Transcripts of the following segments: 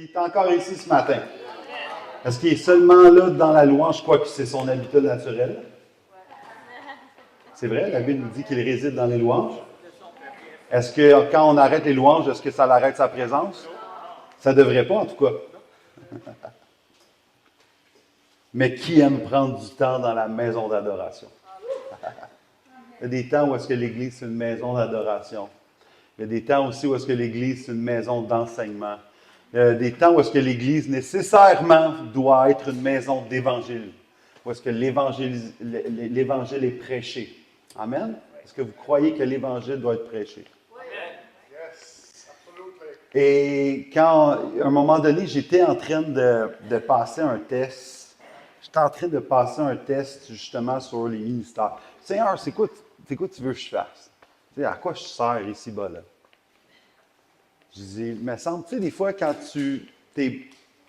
qu'il est encore ici ce matin? Est-ce qu'il est seulement là dans la louange? Je crois que c'est son habitat naturel. C'est vrai, la Bible nous dit qu'il réside dans les louanges. Est-ce que quand on arrête les louanges, est-ce que ça l'arrête sa présence? Ça ne devrait pas, en tout cas. Mais qui aime prendre du temps dans la maison d'adoration? Il y a des temps où est-ce que l'Église, c'est une maison d'adoration. Il y a des temps aussi où est-ce que l'Église, c'est une maison d'enseignement. Il y a des temps où est-ce que l'Église, nécessairement, doit être une maison d'évangile. Où est-ce que l'Évangile est prêché. Amen? Est-ce que vous croyez que l'Évangile doit être prêché? Et quand, à un moment donné, j'étais en train de passer un test. J'étais en train de passer un test, justement, sur les ministères. Seigneur, c'est quoi tu veux que je fasse? Tu sais, à quoi je sers ici, bas là? Je dis, il me semble, tu sais, des fois, quand tu es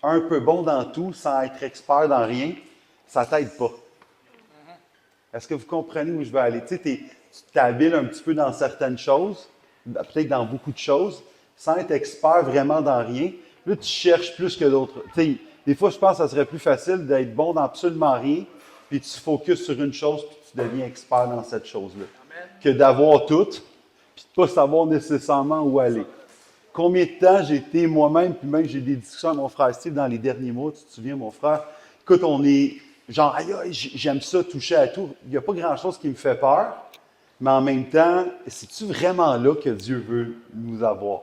un peu bon dans tout, sans être expert dans rien, ça ne t'aide pas. Est-ce que vous comprenez où je veux aller? Tu sais, tu t'habiles un petit peu dans certaines choses, peut-être dans beaucoup de choses, sans être expert vraiment dans rien. Là, tu cherches plus que d'autres. Tu sais, des fois, je pense que ça serait plus facile d'être bon dans absolument rien, puis tu focuses sur une chose, puis tu deviens expert dans cette chose-là. Que d'avoir tout, puis de ne pas savoir nécessairement où aller. Combien de temps j'ai été moi-même, puis même j'ai des discussions avec mon frère Steve dans les derniers mois, tu te souviens, mon frère? Écoute, on est genre, aïe, j'aime ça, toucher à tout. Il n'y a pas grand-chose qui me fait peur, mais en même temps, c'est-tu vraiment là que Dieu veut nous avoir?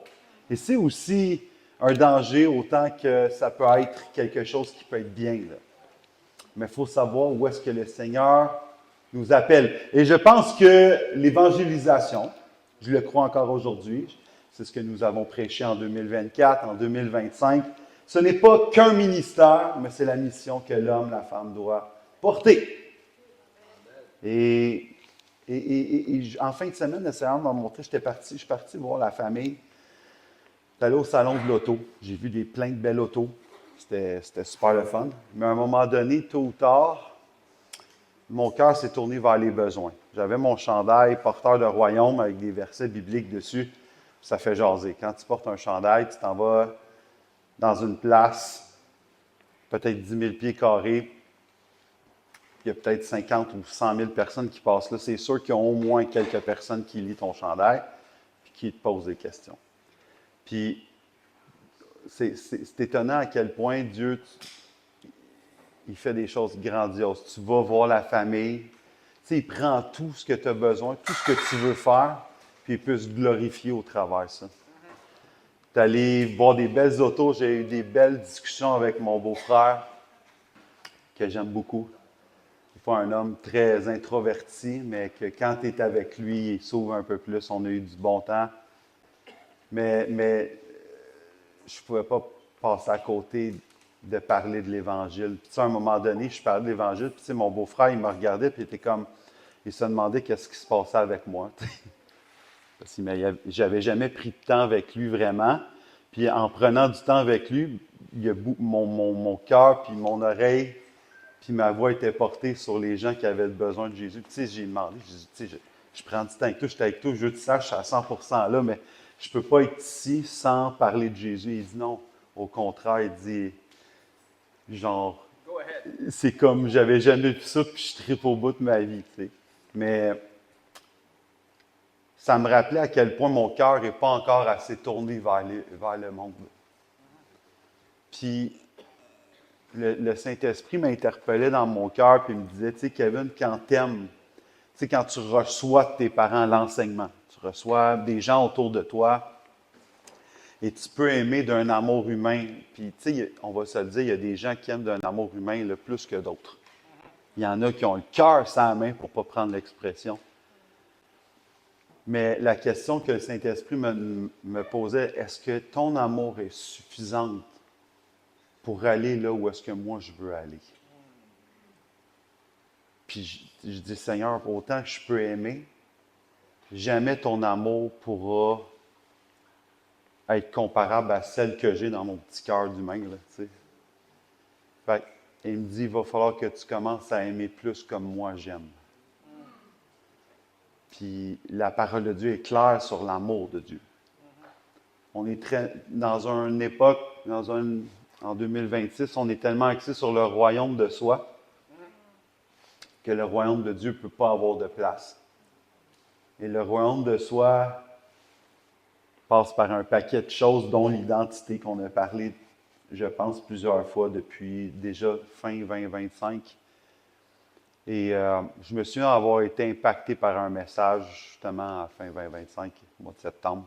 Et c'est aussi un danger, autant que ça peut être quelque chose qui peut être bien. Là. Mais il faut savoir où est-ce que le Seigneur nous appelle. Et je pense que l'évangélisation, je le crois encore aujourd'hui, c'est ce que nous avons prêché en 2024, en 2025. Ce n'est pas qu'un ministère, mais c'est la mission que l'homme, la femme doit porter. Et en fin de semaine, le Seigneur m'a montré, je suis parti voir la famille. J'étais allé au salon de l'auto. J'ai vu plein de belles autos. C'était super le fun. Mais à un moment donné, tôt ou tard, mon cœur s'est tourné vers les besoins. J'avais mon chandail porteur de royaume avec des versets bibliques dessus. Ça fait jaser. Quand tu portes un chandail, tu t'en vas dans une place, peut-être 10 000 pieds carrés. Il y a peut-être 50 ou 100 000 personnes qui passent là. C'est sûr qu'il y a au moins quelques personnes qui lisent ton chandail et qui te posent des questions. Puis, c'est étonnant à quel point Dieu, il fait des choses grandioses. Tu vas voir la famille. Tu sais, il prend tout ce que tu as besoin, tout ce que tu veux faire, puis il peut se glorifier au travers de ça. Tu es allé voir des belles autos. J'ai eu des belles discussions avec mon beau-frère, que j'aime beaucoup. Des fois, un homme très introverti, mais que quand tu es avec lui, il s'ouvre un peu plus. On a eu du bon temps. Mais je ne pouvais pas passer à côté de parler de l'Évangile. Puis, à un moment donné, je parlais de l'Évangile, puis mon beau-frère, il me regardait, puis il était comme, il se demandait qu'est-ce qui se passait avec moi. Parce que j'avais jamais pris de temps avec lui vraiment. Puis en prenant du temps avec lui, il y a mon cœur, puis mon oreille, puis ma voix était portée sur les gens qui avaient besoin de Jésus. Puis, j'ai demandé, j'ai dit, je prends du temps avec toi, je suis avec toi, je veux que tu saches, je suis à 100% là, mais je ne peux pas être ici sans parler de Jésus. Il dit non. Au contraire, il dit, genre, c'est comme j'avais jamais vu ça, puis je tripe au bout de ma vie, tu sais. Mais ça me rappelait à quel point mon cœur n'est pas encore assez tourné vers le monde. Puis, le Saint-Esprit m'interpellait dans mon cœur, puis il me disait, tu sais, Kevin, quand t'aimes, tu sais, quand tu reçois de tes parents l'enseignement, tu reçois des gens autour de toi, et tu peux aimer d'un amour humain. Puis, tu sais, on va se le dire, il y a des gens qui aiment d'un amour humain le plus que d'autres. Il y en a qui ont le cœur sans la main pour ne pas prendre l'expression. Mais la question que le Saint-Esprit me posait, est-ce que ton amour est suffisant pour aller là où est-ce que moi je veux aller? Puis je dis, Seigneur, autant que je peux aimer, jamais ton amour pourra être comparable à celle que j'ai dans mon petit cœur d'humain. Là, tu sais. Fait, il me dit, il va falloir que tu commences à aimer plus comme moi j'aime. Puis la parole de Dieu est claire sur l'amour de Dieu. On est dans une époque en 2026, on est tellement axé sur le royaume de soi que le royaume de Dieu ne peut pas avoir de place. Et le royaume de soi passe par un paquet de choses, dont l'identité qu'on a parlé, je pense, plusieurs fois depuis déjà fin 2025. Et je me souviens avoir été impacté par un message, justement, à fin 2025, au mois de septembre.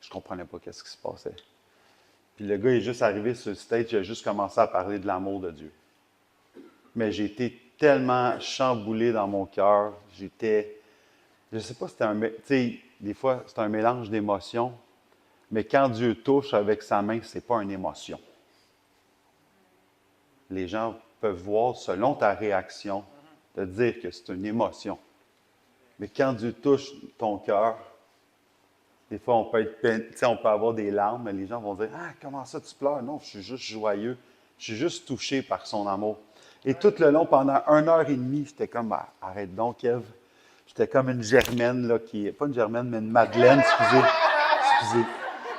Je ne comprenais pas ce qui se passait. Puis le gars est juste arrivé sur le stage, il a juste commencé à parler de l'amour de Dieu. Mais j'ai été tellement chamboulé dans mon cœur. Je ne sais pas si c'était tu sais, des fois, c'est un mélange d'émotions, mais quand Dieu touche avec sa main, ce n'est pas une émotion. Les gens peuvent voir, selon ta réaction, te dire que c'est une émotion. Mais quand Dieu touche ton cœur, des fois, on peut on peut avoir des larmes, mais les gens vont dire « Ah, comment ça tu pleures? » Non, je suis juste joyeux. Je suis juste touché par son amour. Et tout le long, pendant 1 heure et demie, j'étais comme « Arrête donc, Kev. » J'étais comme une Germaine, là, pas une Germaine, mais une Madeleine, excusez.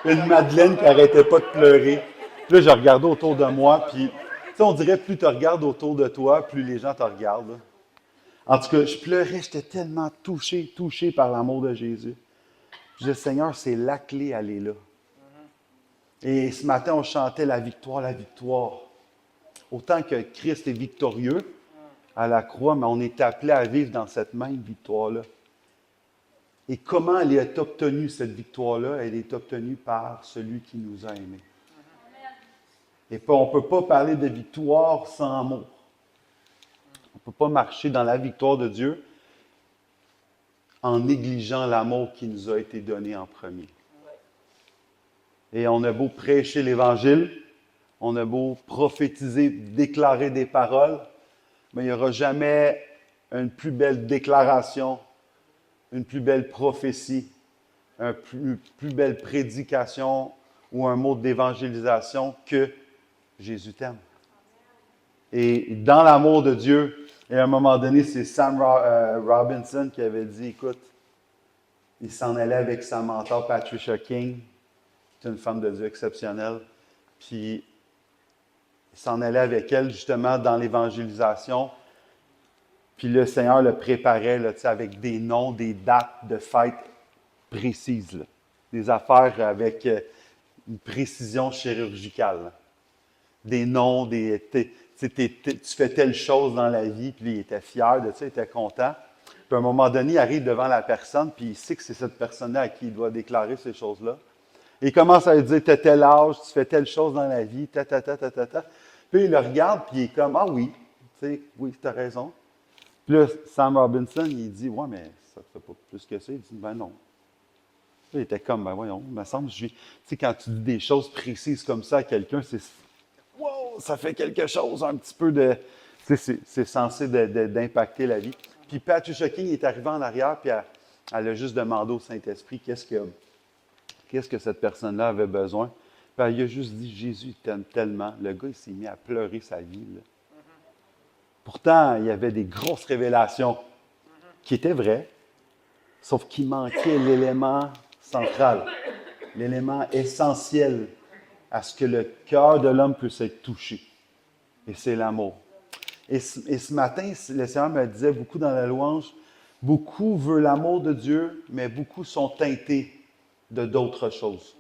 Une Madeleine qui n'arrêtait pas de pleurer. Puis là, je regardais autour de moi, puis, tu sais, on dirait plus tu regardes autour de toi, plus les gens te regardent. Là. En tout cas, je pleurais, j'étais tellement touché par l'amour de Jésus. Je disais, Seigneur, c'est la clé, elle est là. Et ce matin, on chantait la victoire, la victoire. Autant que Christ est victorieux à la croix, mais on est appelé à vivre dans cette même victoire-là. Et comment elle est obtenue, cette victoire-là? Elle est obtenue par celui qui nous a aimés. Et on ne peut pas parler de victoire sans amour. On ne peut pas marcher dans la victoire de Dieu en négligeant l'amour qui nous a été donné en premier. Et on a beau prêcher l'Évangile, on a beau prophétiser, déclarer des paroles, mais il n'y aura jamais une plus belle déclaration, une plus belle prophétie, une plus belle prédication ou un mot d'évangélisation que Jésus t'aime. Et dans l'amour de Dieu, et à un moment donné, c'est Sam Robinson qui avait dit, écoute, il s'en allait avec sa mentor Patricia King, c'est une femme de Dieu exceptionnelle, puis il s'en allait avec elle justement dans l'évangélisation, puis le Seigneur le préparait là, avec des noms, des dates de fêtes précises, là. Des affaires avec une précision chirurgicale. Là. Des noms, tu fais telle chose dans la vie, puis il était fier de ça, il était content. Puis à un moment donné, il arrive devant la personne, puis il sait que c'est cette personne-là à qui il doit déclarer ces choses-là. Et il commence à lui dire, tu as tel âge, tu fais telle chose dans la vie, ta. Puis il le regarde, puis il est comme, ah oui, oui, tu as raison. Puis là, Sam Robinson, il dit, ouais, mais ça ne fait pas plus que ça. Il dit, ben non. Puis il était comme, ben voyons, il me semble, quand tu dis des choses précises comme ça à quelqu'un, c'est, wow, ça fait quelque chose, un petit peu de, c'est censé d'impacter la vie. Puis Patricia King est arrivée en arrière, puis elle a juste demandé au Saint-Esprit qu'est-ce que cette personne-là avait besoin. Puis elle a juste dit, Jésus t'aime tellement. Le gars, il s'est mis à pleurer sa vie. Là. Pourtant, il y avait des grosses révélations qui étaient vraies, sauf qu'il manquait l'élément central, l'élément essentiel à ce que le cœur de l'homme puisse être touché. Et c'est l'amour. Et ce matin, le Seigneur me disait beaucoup dans la louange, beaucoup veulent l'amour de Dieu, mais beaucoup sont teintés de d'autres choses.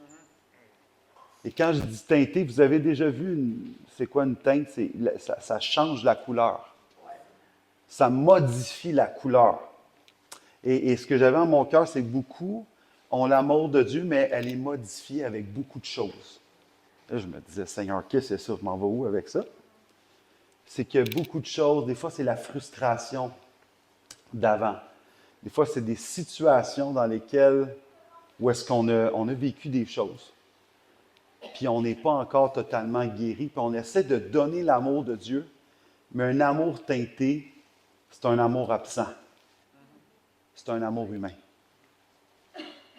Et quand je dis teinté, vous avez déjà vu, c'est quoi une teinte? Ça change la couleur. Ça modifie la couleur. Et ce que j'avais en mon cœur, c'est que beaucoup ont l'amour de Dieu, mais elle est modifiée avec beaucoup de choses. Là, je me disais, Seigneur, qu'est-ce que c'est ça? Je m'en vais où avec ça? C'est qu'il y a beaucoup de choses. Des fois, c'est la frustration d'avant. Des fois, c'est des situations dans lesquelles où est-ce qu'on a vécu des choses. Puis on n'est pas encore totalement guéri. Puis on essaie de donner l'amour de Dieu, mais un amour teinté, c'est un amour absent. C'est un amour humain.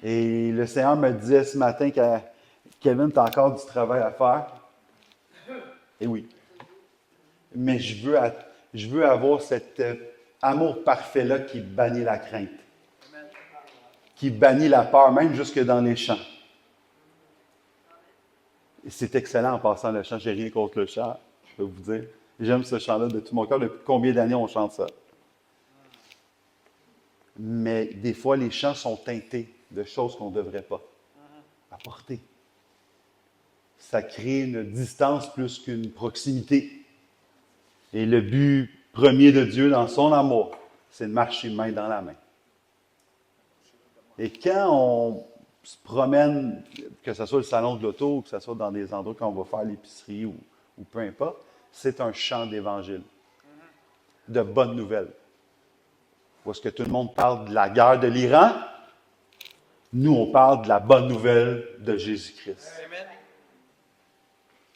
Et le Seigneur me disait ce matin que Kevin, tu as encore du travail à faire. Et oui. Mais je veux avoir cet amour parfait-là qui bannit la crainte, qui bannit la peur, même jusque dans les champs. Et c'est excellent en passant le chant. J'ai rien contre le chant, je peux vous dire. J'aime ce chant-là de tout mon cœur. Depuis combien d'années on chante ça? Mais des fois, les chants sont teintés de choses qu'on ne devrait pas apporter. Ça crée une distance plus qu'une proximité. Et le but premier de Dieu dans son amour, c'est de marcher main dans la main. Et quand on se promène, que ce soit le salon de l'auto, ou que ce soit dans des endroits où on va faire l'épicerie ou peu importe, c'est un chant d'évangile, de bonnes nouvelles. Où est-ce que tout le monde parle de la guerre de l'Iran? Nous, on parle de la bonne nouvelle de Jésus-Christ. Amen.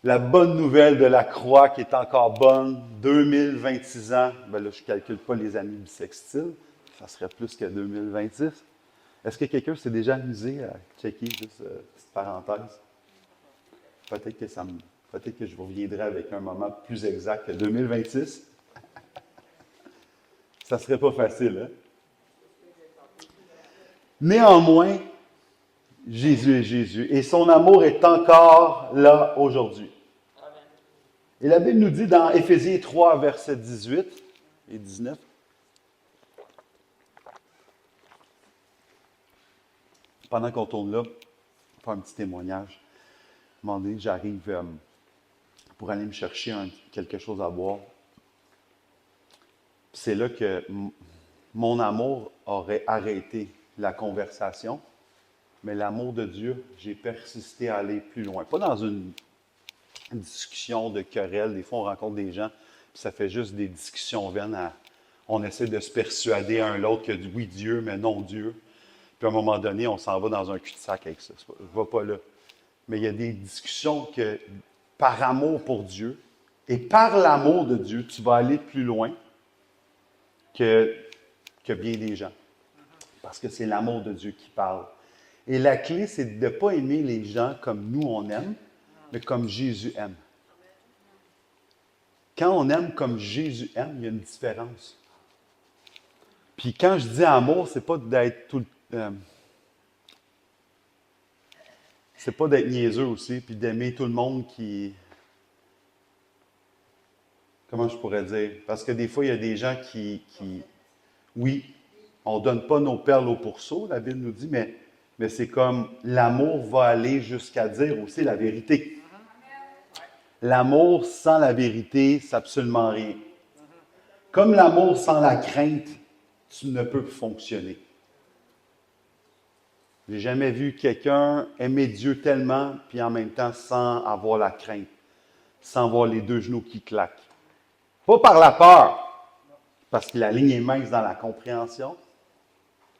La bonne nouvelle de la croix qui est encore bonne, 2026 ans. Ben là, je ne calcule pas les années bissextiles. Ça serait plus que 2026. Est-ce que quelqu'un s'est déjà amusé à checker juste cette parenthèse? Peut-être que je reviendrai avec un moment plus exact que 2026. Ça ne serait pas facile, hein? Néanmoins, Jésus est Jésus et son amour est encore là aujourd'hui. Et la Bible nous dit dans Éphésiens 3, versets 18 et 19, pendant qu'on tourne là, faire un petit témoignage. À un moment donné, j'arrive pour aller me chercher quelque chose à boire. C'est là que mon amour aurait arrêté la conversation, mais l'amour de Dieu, j'ai persisté à aller plus loin. Pas dans une discussion de querelle. Des fois, on rencontre des gens, puis ça fait juste des discussions vaines. On essaie de se persuader un l'autre que oui, Dieu, mais non Dieu. Puis à un moment donné, on s'en va dans un cul-de-sac avec ça. Je ne vais pas là. Mais il y a des discussions que, par amour pour Dieu, et par l'amour de Dieu, tu vas aller plus loin que bien des gens. Parce que c'est l'amour de Dieu qui parle. Et la clé, c'est de ne pas aimer les gens comme nous, on aime, mais comme Jésus aime. Quand on aime comme Jésus aime, il y a une différence. Puis quand je dis amour, c'est pas d'être c'est pas d'être niaiseux aussi, puis d'aimer tout le monde qui... Comment je pourrais dire? Parce que des fois, il y a des gens qui oui, on ne donne pas nos perles au pourceau, la Bible nous dit, mais c'est comme l'amour va aller jusqu'à dire aussi la vérité. L'amour sans la vérité, c'est absolument rien. Comme l'amour sans la crainte, tu ne peux fonctionner. J'ai jamais vu quelqu'un aimer Dieu tellement, puis en même temps sans avoir la crainte, sans avoir les deux genoux qui claquent. Pas par la peur, parce que la ligne est mince dans la compréhension.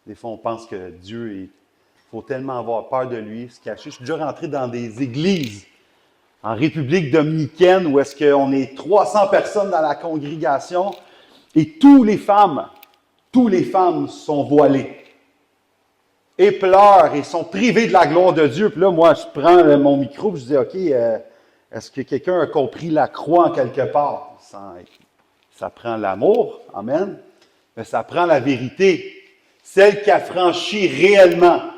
Des fois, on pense que Dieu est... Il faut tellement avoir peur de lui, se cacher. Je suis déjà rentré dans des églises en République dominicaine où est-ce qu'on est 300 personnes dans la congrégation et toutes les femmes sont voilées et pleurent et sont privées de la gloire de Dieu. Puis là, moi, je prends mon micro et je dis, OK, est-ce que quelqu'un a compris la croix en quelque part? Ça prend l'amour, amen, mais ça prend la vérité, celle qui affranchit réellement.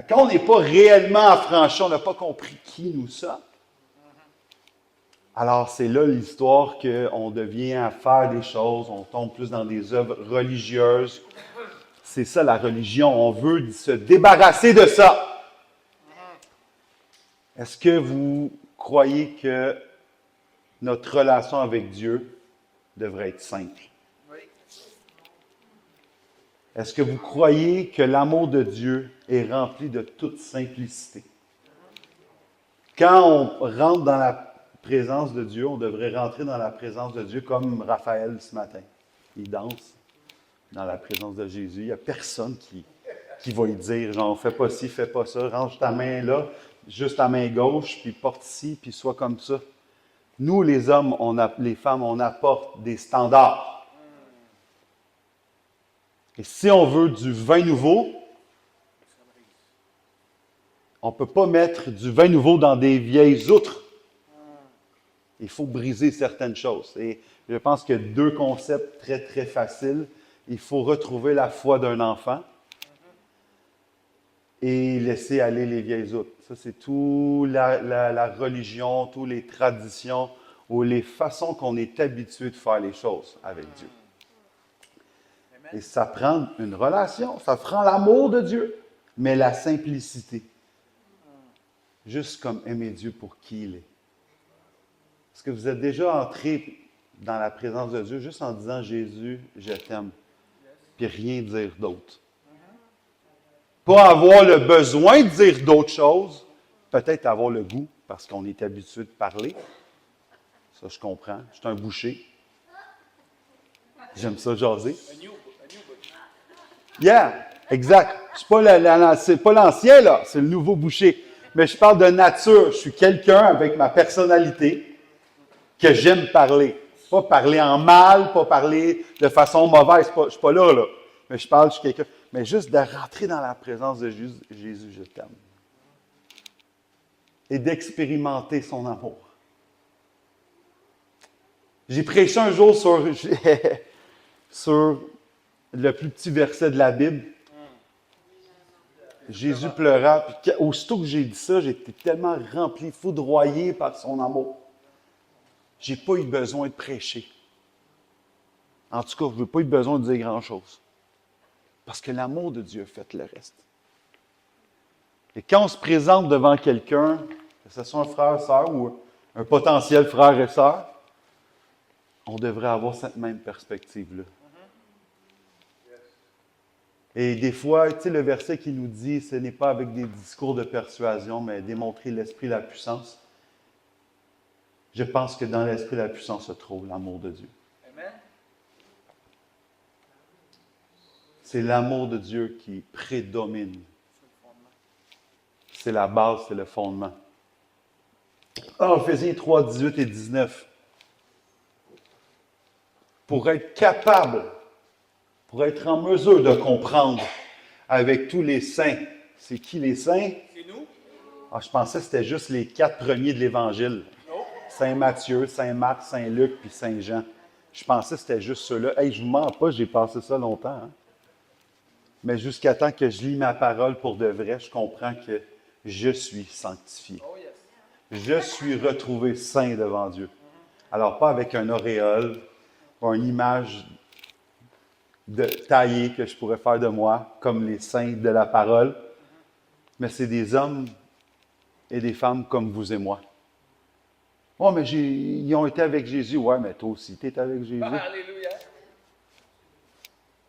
Quand on n'est pas réellement affranchi, on n'a pas compris qui nous sommes. Alors, c'est là l'histoire qu'on devient à faire des choses, on tombe plus dans des œuvres religieuses. C'est ça la religion, on veut se débarrasser de ça. Est-ce que vous croyez que notre relation avec Dieu devrait être simple? Est-ce que vous croyez que l'amour de Dieu est rempli de toute simplicité? Quand on rentre dans la présence de Dieu, on devrait rentrer dans la présence de Dieu comme Raphaël ce matin. Il danse dans la présence de Jésus. Il n'y a personne qui va lui dire, genre, fais pas ci, fais pas ça, range ta main là, juste ta main gauche, puis porte ici, puis sois comme ça. Nous, les hommes, les femmes, on apporte des standards. Et si on veut du vin nouveau, on ne peut pas mettre du vin nouveau dans des vieilles outres. Il faut briser certaines choses. Et je pense qu'il y a deux concepts très, très faciles. Il faut retrouver la foi d'un enfant. et laisser aller les vieilles autres. Ça, c'est tout la religion, toutes les traditions ou les façons qu'on est habitué de faire les choses avec Dieu. Et ça prend une relation, ça prend l'amour de Dieu, mais la simplicité. Juste comme aimer Dieu pour qui il est. Est-ce que vous êtes déjà entré dans la présence de Dieu juste en disant Jésus, je t'aime, puis rien dire d'autre? Pas avoir le besoin de dire d'autres choses, peut-être avoir le goût, parce qu'on est habitué de parler. Ça, je comprends. Je suis un boucher. J'aime ça jaser. Yeah, exact. C'est pas l'ancien, là. C'est le nouveau boucher. Mais je parle de nature. Je suis quelqu'un avec ma personnalité que j'aime parler. Pas parler en mal, pas parler de façon mauvaise. Je suis pas là, là. Mais je suis quelqu'un. Mais juste de rentrer dans la présence de Jésus, Jésus, je t'aime. Et d'expérimenter son amour. J'ai prêché un jour sur le plus petit verset de la Bible. Jésus pleura. Puis aussitôt que j'ai dit ça, j'étais tellement rempli, foudroyé par son amour. J'ai pas eu besoin de prêcher. En tout cas, je n'ai pas eu besoin de dire grand-chose. Parce que l'amour de Dieu a fait le reste. Et quand on se présente devant quelqu'un, que ce soit un frère, sœur ou un potentiel frère et sœur, on devrait avoir cette même perspective-là. Et des fois, tu sais, le verset qui nous dit, ce n'est pas avec des discours de persuasion, mais démontrer l'esprit, la puissance. Je pense que dans l'esprit, la puissance se trouve l'amour de Dieu. Amen. C'est l'amour de Dieu qui prédomine. C'est la base, c'est le fondement. Éphésiens 3, 18 et 19. Pour être capable, pour être en mesure de comprendre avec tous les saints. C'est qui les saints? C'est nous. Ah, je pensais que c'était juste les 4 premiers de l'Évangile. Non. Saint Matthieu, Saint Marc, Saint Luc, puis Saint Jean. Je pensais que c'était juste ceux-là. Hey, je ne vous mens pas, j'ai passé ça longtemps. Hein? Mais jusqu'à temps que je lis ma parole pour de vrai, je comprends que je suis sanctifié. Oh yes. Je suis retrouvé saint devant Dieu. Alors, pas avec un auréole, ou une image taillée que je pourrais faire de moi, comme les saints de la parole, mais c'est des hommes et des femmes comme vous et moi. Oh, mais ils ont été avec Jésus. Ouais, mais toi aussi, tu es avec Jésus. Alléluia.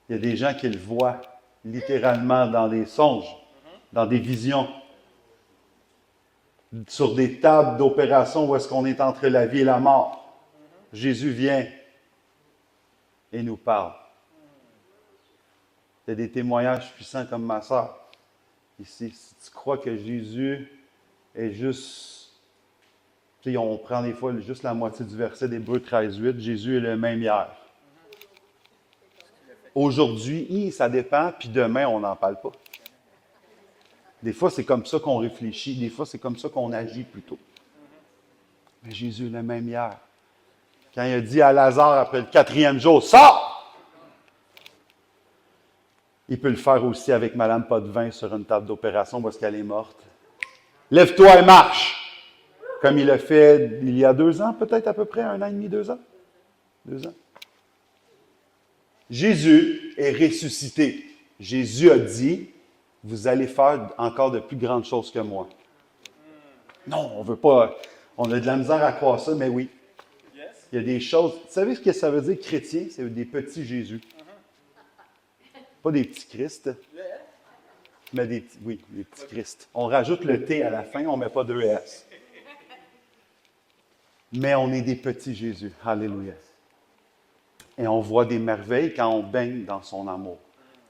Il y a des gens qui le voient littéralement dans des songes, dans des visions, sur des tables d'opération où est-ce qu'on est entre la vie et la mort. Jésus vient et nous parle. Il y a des témoignages puissants comme ma sœur. Ici, si tu crois que Jésus est juste, tu sais, on prend des fois juste la moitié du verset d'Hébreux 13:8, Jésus est le même hier. Aujourd'hui, ça dépend, puis demain, on n'en parle pas. Des fois, c'est comme ça qu'on réfléchit, des fois, c'est comme ça qu'on agit plutôt. Mais Jésus est le même hier. Quand il a dit à Lazare après le 4e jour, sors! Il peut le faire aussi avec Madame Potvin sur une table d'opération parce qu'elle est morte. Lève-toi et marche! Comme il a fait il y a 2 ans, peut-être à peu près, 1 an et demi, 2 ans. 2 ans. Jésus est ressuscité. Jésus a dit, vous allez faire encore de plus grandes choses que moi. Non, on ne veut pas, on a de la misère à croire ça, mais oui. Il y a des choses, vous savez ce que ça veut dire chrétien? C'est des petits Jésus. Pas des petits Christ, mais des petits Christ. On rajoute le T à la fin, on ne met pas 2 S. Mais on est des petits Jésus. Alléluia. Et on voit des merveilles quand on baigne dans son amour.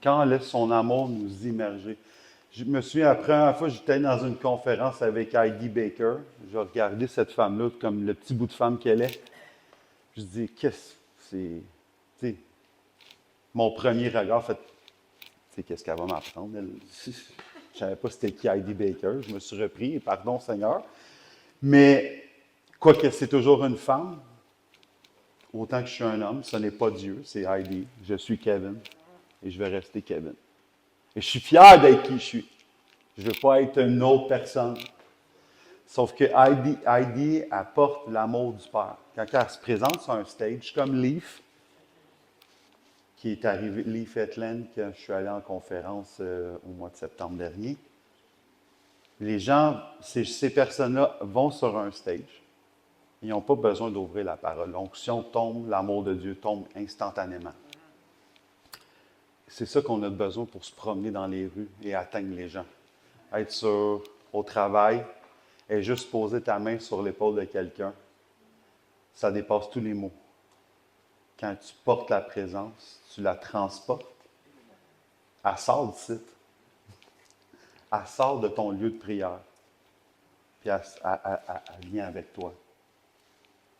Quand on laisse son amour nous immerger. Je me souviens, la première fois, j'étais dans une conférence avec Heidi Baker. J'ai regardé cette femme-là comme le petit bout de femme qu'elle est. Je dis, qu'est-ce que c'est? Tu sais, mon premier regard fait, tu sais, qu'est-ce qu'elle va m'apprendre? Je ne savais pas c'était qui Heidi Baker. Je me suis repris, pardon Seigneur. Mais, quoique c'est toujours une femme, autant que je suis un homme, ce n'est pas Dieu, c'est Heidi. Je suis Kevin et je vais rester Kevin. Et je suis fier d'être qui je suis. Je ne veux pas être une autre personne. Sauf que Heidi apporte l'amour du Père. Quand elle se présente sur un stage, comme Leaf, qui est arrivé, Leaf Hetland, quand je suis allé en conférence au mois de septembre dernier, les gens, ces personnes-là vont sur un stage. Ils n'ont pas besoin d'ouvrir la parole. L'onction tombe, l'amour de Dieu tombe instantanément. C'est ça qu'on a besoin pour se promener dans les rues et atteindre les gens. Être sûr, au travail, et juste poser ta main sur l'épaule de quelqu'un, ça dépasse tous les mots. Quand tu portes la présence, tu la transportes, elle sort d'ici. Elle sort de ton lieu de prière. Puis elle vient avec toi.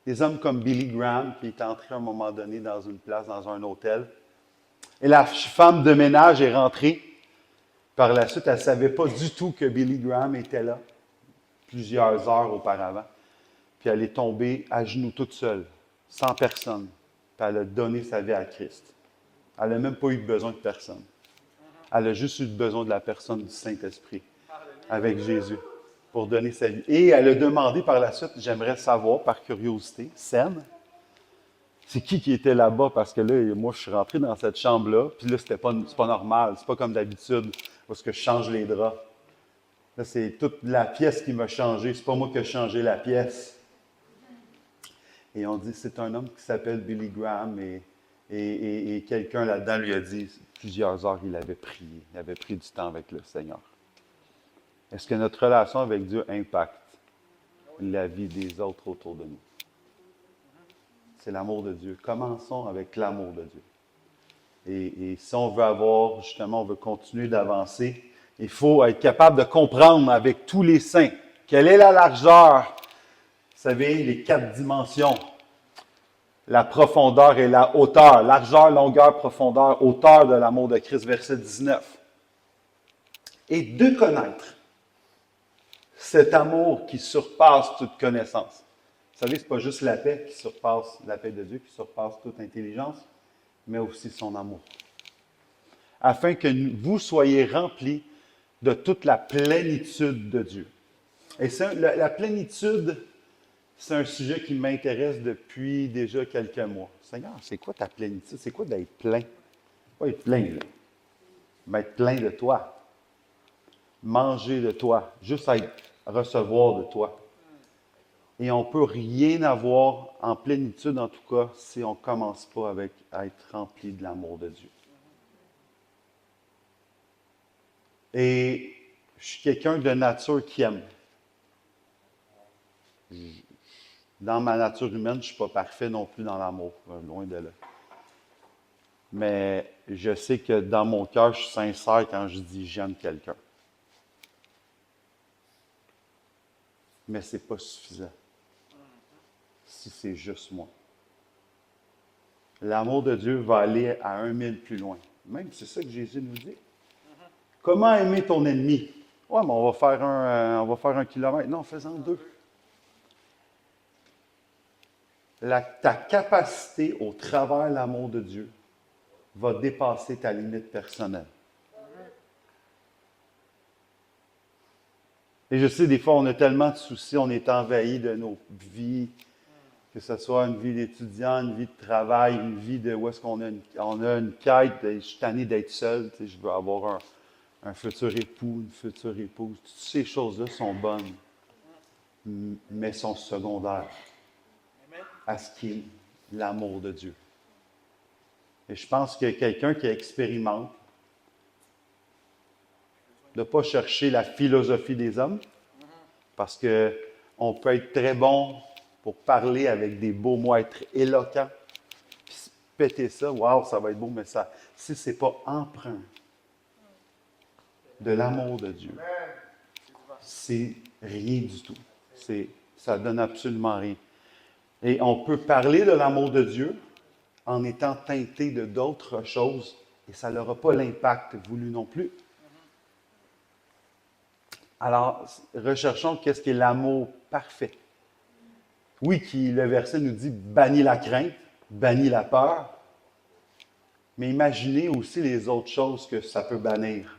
Des hommes comme Billy Graham, qui est entré à un moment donné dans une place, dans un hôtel, et la femme de ménage est rentrée. Par la suite, elle ne savait pas du tout que Billy Graham était là, plusieurs heures auparavant. Puis elle est tombée à genoux toute seule, sans personne. Puis elle a donné sa vie à Christ. Elle n'a même pas eu besoin de personne. Elle a juste eu besoin de la personne du Saint-Esprit, avec Jésus, pour donner sa vie. Et elle a demandé par la suite, j'aimerais savoir, par curiosité, Sen, c'est qui était là-bas? Parce que là, moi, je suis rentré dans cette chambre-là, puis là, c'est pas normal, c'est pas comme d'habitude, parce que je change les draps. Là, c'est toute la pièce qui m'a changé, c'est pas moi qui ai changé la pièce. Et on dit, c'est un homme qui s'appelle Billy Graham, et quelqu'un là-dedans lui a dit, plusieurs heures, il avait prié, il avait pris du temps avec le Seigneur. Est-ce que notre relation avec Dieu impacte la vie des autres autour de nous? C'est l'amour de Dieu. Commençons avec l'amour de Dieu. Et si on veut avoir, justement, on veut continuer d'avancer, il faut être capable de comprendre avec tous les saints quelle est la largeur, vous savez, les 4 dimensions, la profondeur et la hauteur, largeur, longueur, profondeur, hauteur de l'amour de Christ, verset 19. Et de connaître cet amour qui surpasse toute connaissance. Vous savez, ce n'est pas juste la paix qui surpasse, la paix de Dieu qui surpasse toute intelligence, mais aussi son amour. Afin que vous soyez remplis de toute la plénitude de Dieu. Et la plénitude, c'est un sujet qui m'intéresse depuis déjà quelques mois. Seigneur, c'est quoi ta plénitude? C'est quoi d'être plein? Pas être plein, là. Mais être plein de toi. Manger de toi. Juste recevoir de toi. Et on ne peut rien avoir en plénitude, en tout cas, si on ne commence pas avec à être rempli de l'amour de Dieu. Et je suis quelqu'un de nature qui aime. Dans ma nature humaine, je ne suis pas parfait non plus dans l'amour, loin de là. Mais je sais que dans mon cœur, je suis sincère quand je dis j'aime quelqu'un. Mais ce n'est pas suffisant si c'est juste moi. L'amour de Dieu va aller à 1000 plus loin. Même, c'est ça que Jésus nous dit. Comment aimer ton ennemi? Ouais, mais on va faire un kilomètre. Non, faisons 2. Ta capacité au travers de l'amour de Dieu va dépasser ta limite personnelle. Et je sais, des fois, on a tellement de soucis, on est envahi de nos vies, que ce soit une vie d'étudiant, une vie de travail, une vie de où est-ce qu'on a une quête, je suis tanné d'être seul, je veux avoir un futur époux, une future épouse. Toutes ces choses-là sont bonnes, mais sont secondaires à ce qui est l'amour de Dieu. Et je pense que quelqu'un qui expérimente, de ne pas chercher la philosophie des hommes, parce qu'on peut être très bon pour parler avec des beaux mots, être éloquent, puis péter ça, waouh, ça va être beau, mais ça, si ce n'est pas empreint de l'amour de Dieu, c'est rien du tout. Ça donne absolument rien. Et on peut parler de l'amour de Dieu en étant teinté de d'autres choses, et ça n'aura pas l'impact voulu non plus. Alors, recherchons qu'est-ce qui est l'amour parfait. Oui, le verset nous dit bannis la crainte, bannis la peur, mais imaginez aussi les autres choses que ça peut bannir.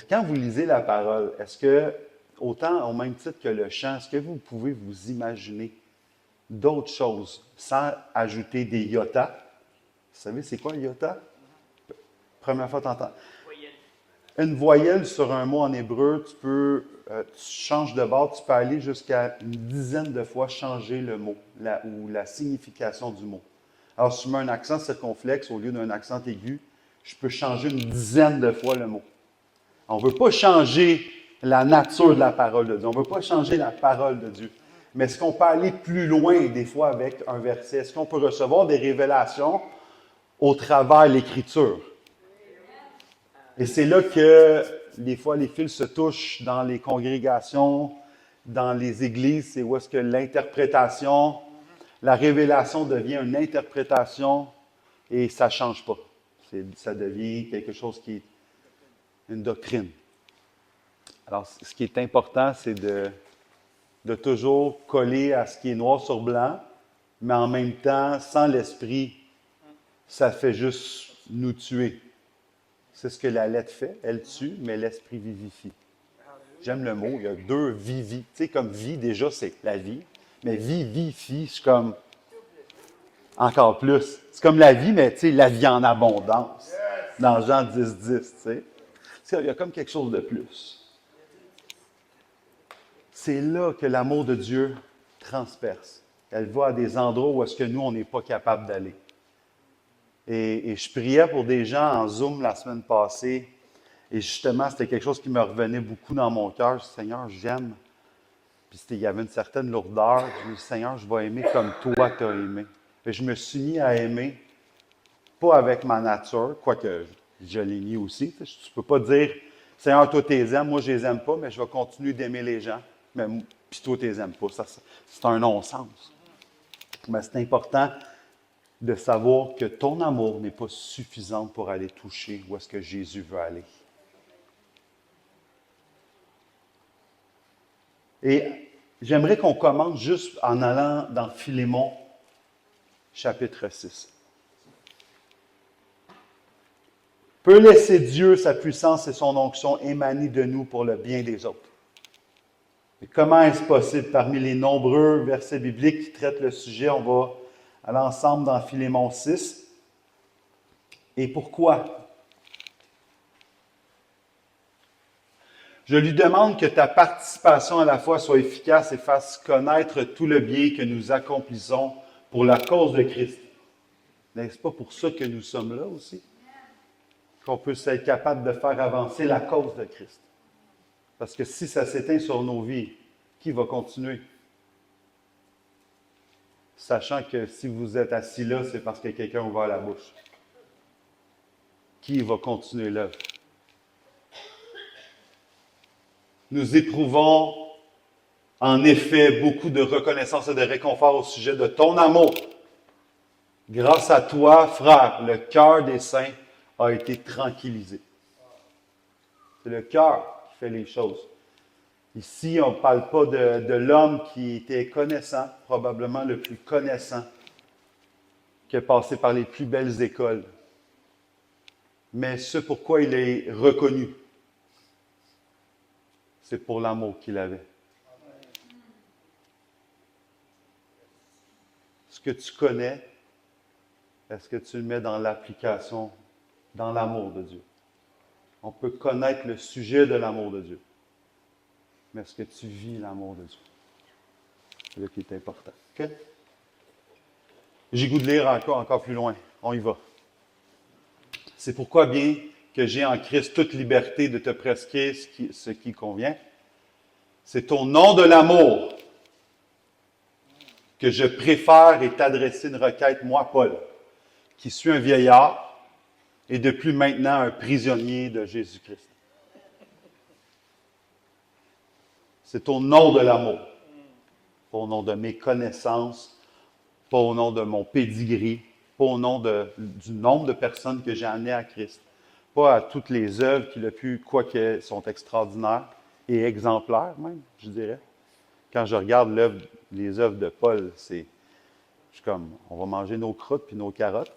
Quand vous lisez la parole, est-ce que, autant au même titre que le chant, est-ce que vous pouvez vous imaginer d'autres choses sans ajouter des iota? Vous savez, c'est quoi iota? Première fois que tu entends. Une voyelle sur un mot en hébreu, tu changes de bord, tu peux aller jusqu'à une dizaine de fois changer le mot ou la signification du mot. Alors, si je mets un accent circonflexe au lieu d'un accent aigu, je peux changer une dizaine de fois le mot. On ne veut pas changer la nature de la parole de Dieu. On ne veut pas changer la parole de Dieu. Mais est-ce qu'on peut aller plus loin des fois avec un verset? Est-ce qu'on peut recevoir des révélations au travers de l'Écriture? Et c'est là que des fois les fils se touchent dans les congrégations, dans les églises, c'est où est-ce que l'interprétation, la révélation devient une interprétation et ça ne change pas. Ça devient quelque chose qui est une doctrine. Alors, ce qui est important, c'est de toujours coller à ce qui est noir sur blanc, mais en même temps, sans l'esprit, ça fait juste nous tuer. C'est ce que la lettre fait. Elle tue, mais l'esprit vivifie. J'aime le mot. Il y a deux vivi. Tu sais, comme vie, déjà, c'est la vie. Mais vivifie, c'est comme encore plus. C'est comme la vie, mais tu sais, la vie en abondance. Dans Jean 10, tu sais. Il y a comme quelque chose de plus. C'est là que l'amour de Dieu transperce. Elle va à des endroits où est-ce que nous, on n'est pas capable d'aller. Et je priais pour des gens en Zoom la semaine passée. Et justement, c'était quelque chose qui me revenait beaucoup dans mon cœur. Je dis, Seigneur, j'aime. Puis il y avait une certaine lourdeur. Je me dis, Seigneur, je vais aimer comme toi tu as aimé. Et je me suis mis à aimer, pas avec ma nature, quoique je l'ai mis aussi. Tu ne peux pas dire, Seigneur, toi tu les aimes, moi je les aime pas, mais je vais continuer d'aimer les gens. Mais puis toi tu les aimes pas. Ça, c'est un non-sens. Mais c'est important de savoir que ton amour n'est pas suffisant pour aller toucher où est-ce que Jésus veut aller. Et j'aimerais qu'on commence juste en allant dans Philémon, chapitre 6. Peut laisser Dieu, sa puissance et son onction émaner de nous pour le bien des autres. Mais comment est-ce possible? Parmi les nombreux versets bibliques qui traitent le sujet, on va aller ensemble dans Philémon 6. Et pourquoi? Je lui demande que ta participation à la foi soit efficace et fasse connaître tout le bien que nous accomplissons pour la cause de Christ. N'est-ce pas pour ça que nous sommes là aussi? Qu'on puisse être capable de faire avancer la cause de Christ. Parce que si ça s'éteint sur nos vies, qui va continuer? Sachant que si vous êtes assis là, c'est parce que quelqu'un a ouvert la bouche. Qui va continuer l'œuvre? Nous éprouvons en effet beaucoup de reconnaissance et de réconfort au sujet de ton amour. Grâce à toi, frère, le cœur des saints a été tranquillisé. C'est le cœur qui fait les choses. Ici, on ne parle pas de l'homme qui était connaissant, probablement le plus connaissant, qui a passé par les plus belles écoles. Mais ce pourquoi il est reconnu, c'est pour l'amour qu'il avait. Ce que tu connais, est-ce que tu le mets dans l'application, dans l'amour de Dieu? On peut connaître le sujet de l'amour de Dieu. Mais est-ce que tu vis l'amour de Dieu? C'est là qui est important. OK? J'ai goût de lire encore plus loin. On y va. C'est pourquoi, bien que j'ai en Christ toute liberté de te prescrire ce qui convient, c'est au nom de l'amour que je préfère et t'adresser une requête, moi, Paul, qui suis un vieillard et de plus maintenant un prisonnier de Jésus-Christ. C'est au nom de l'amour, pas au nom de mes connaissances, pas au nom de mon pédigree, pas au nom du nombre de personnes que j'ai amenées à Christ, pas à toutes les œuvres qu'il a pu, quoique sont extraordinaires et exemplaires même, je dirais. Quand je regarde les œuvres de Paul, je suis comme, on va manger nos croûtes puis nos carottes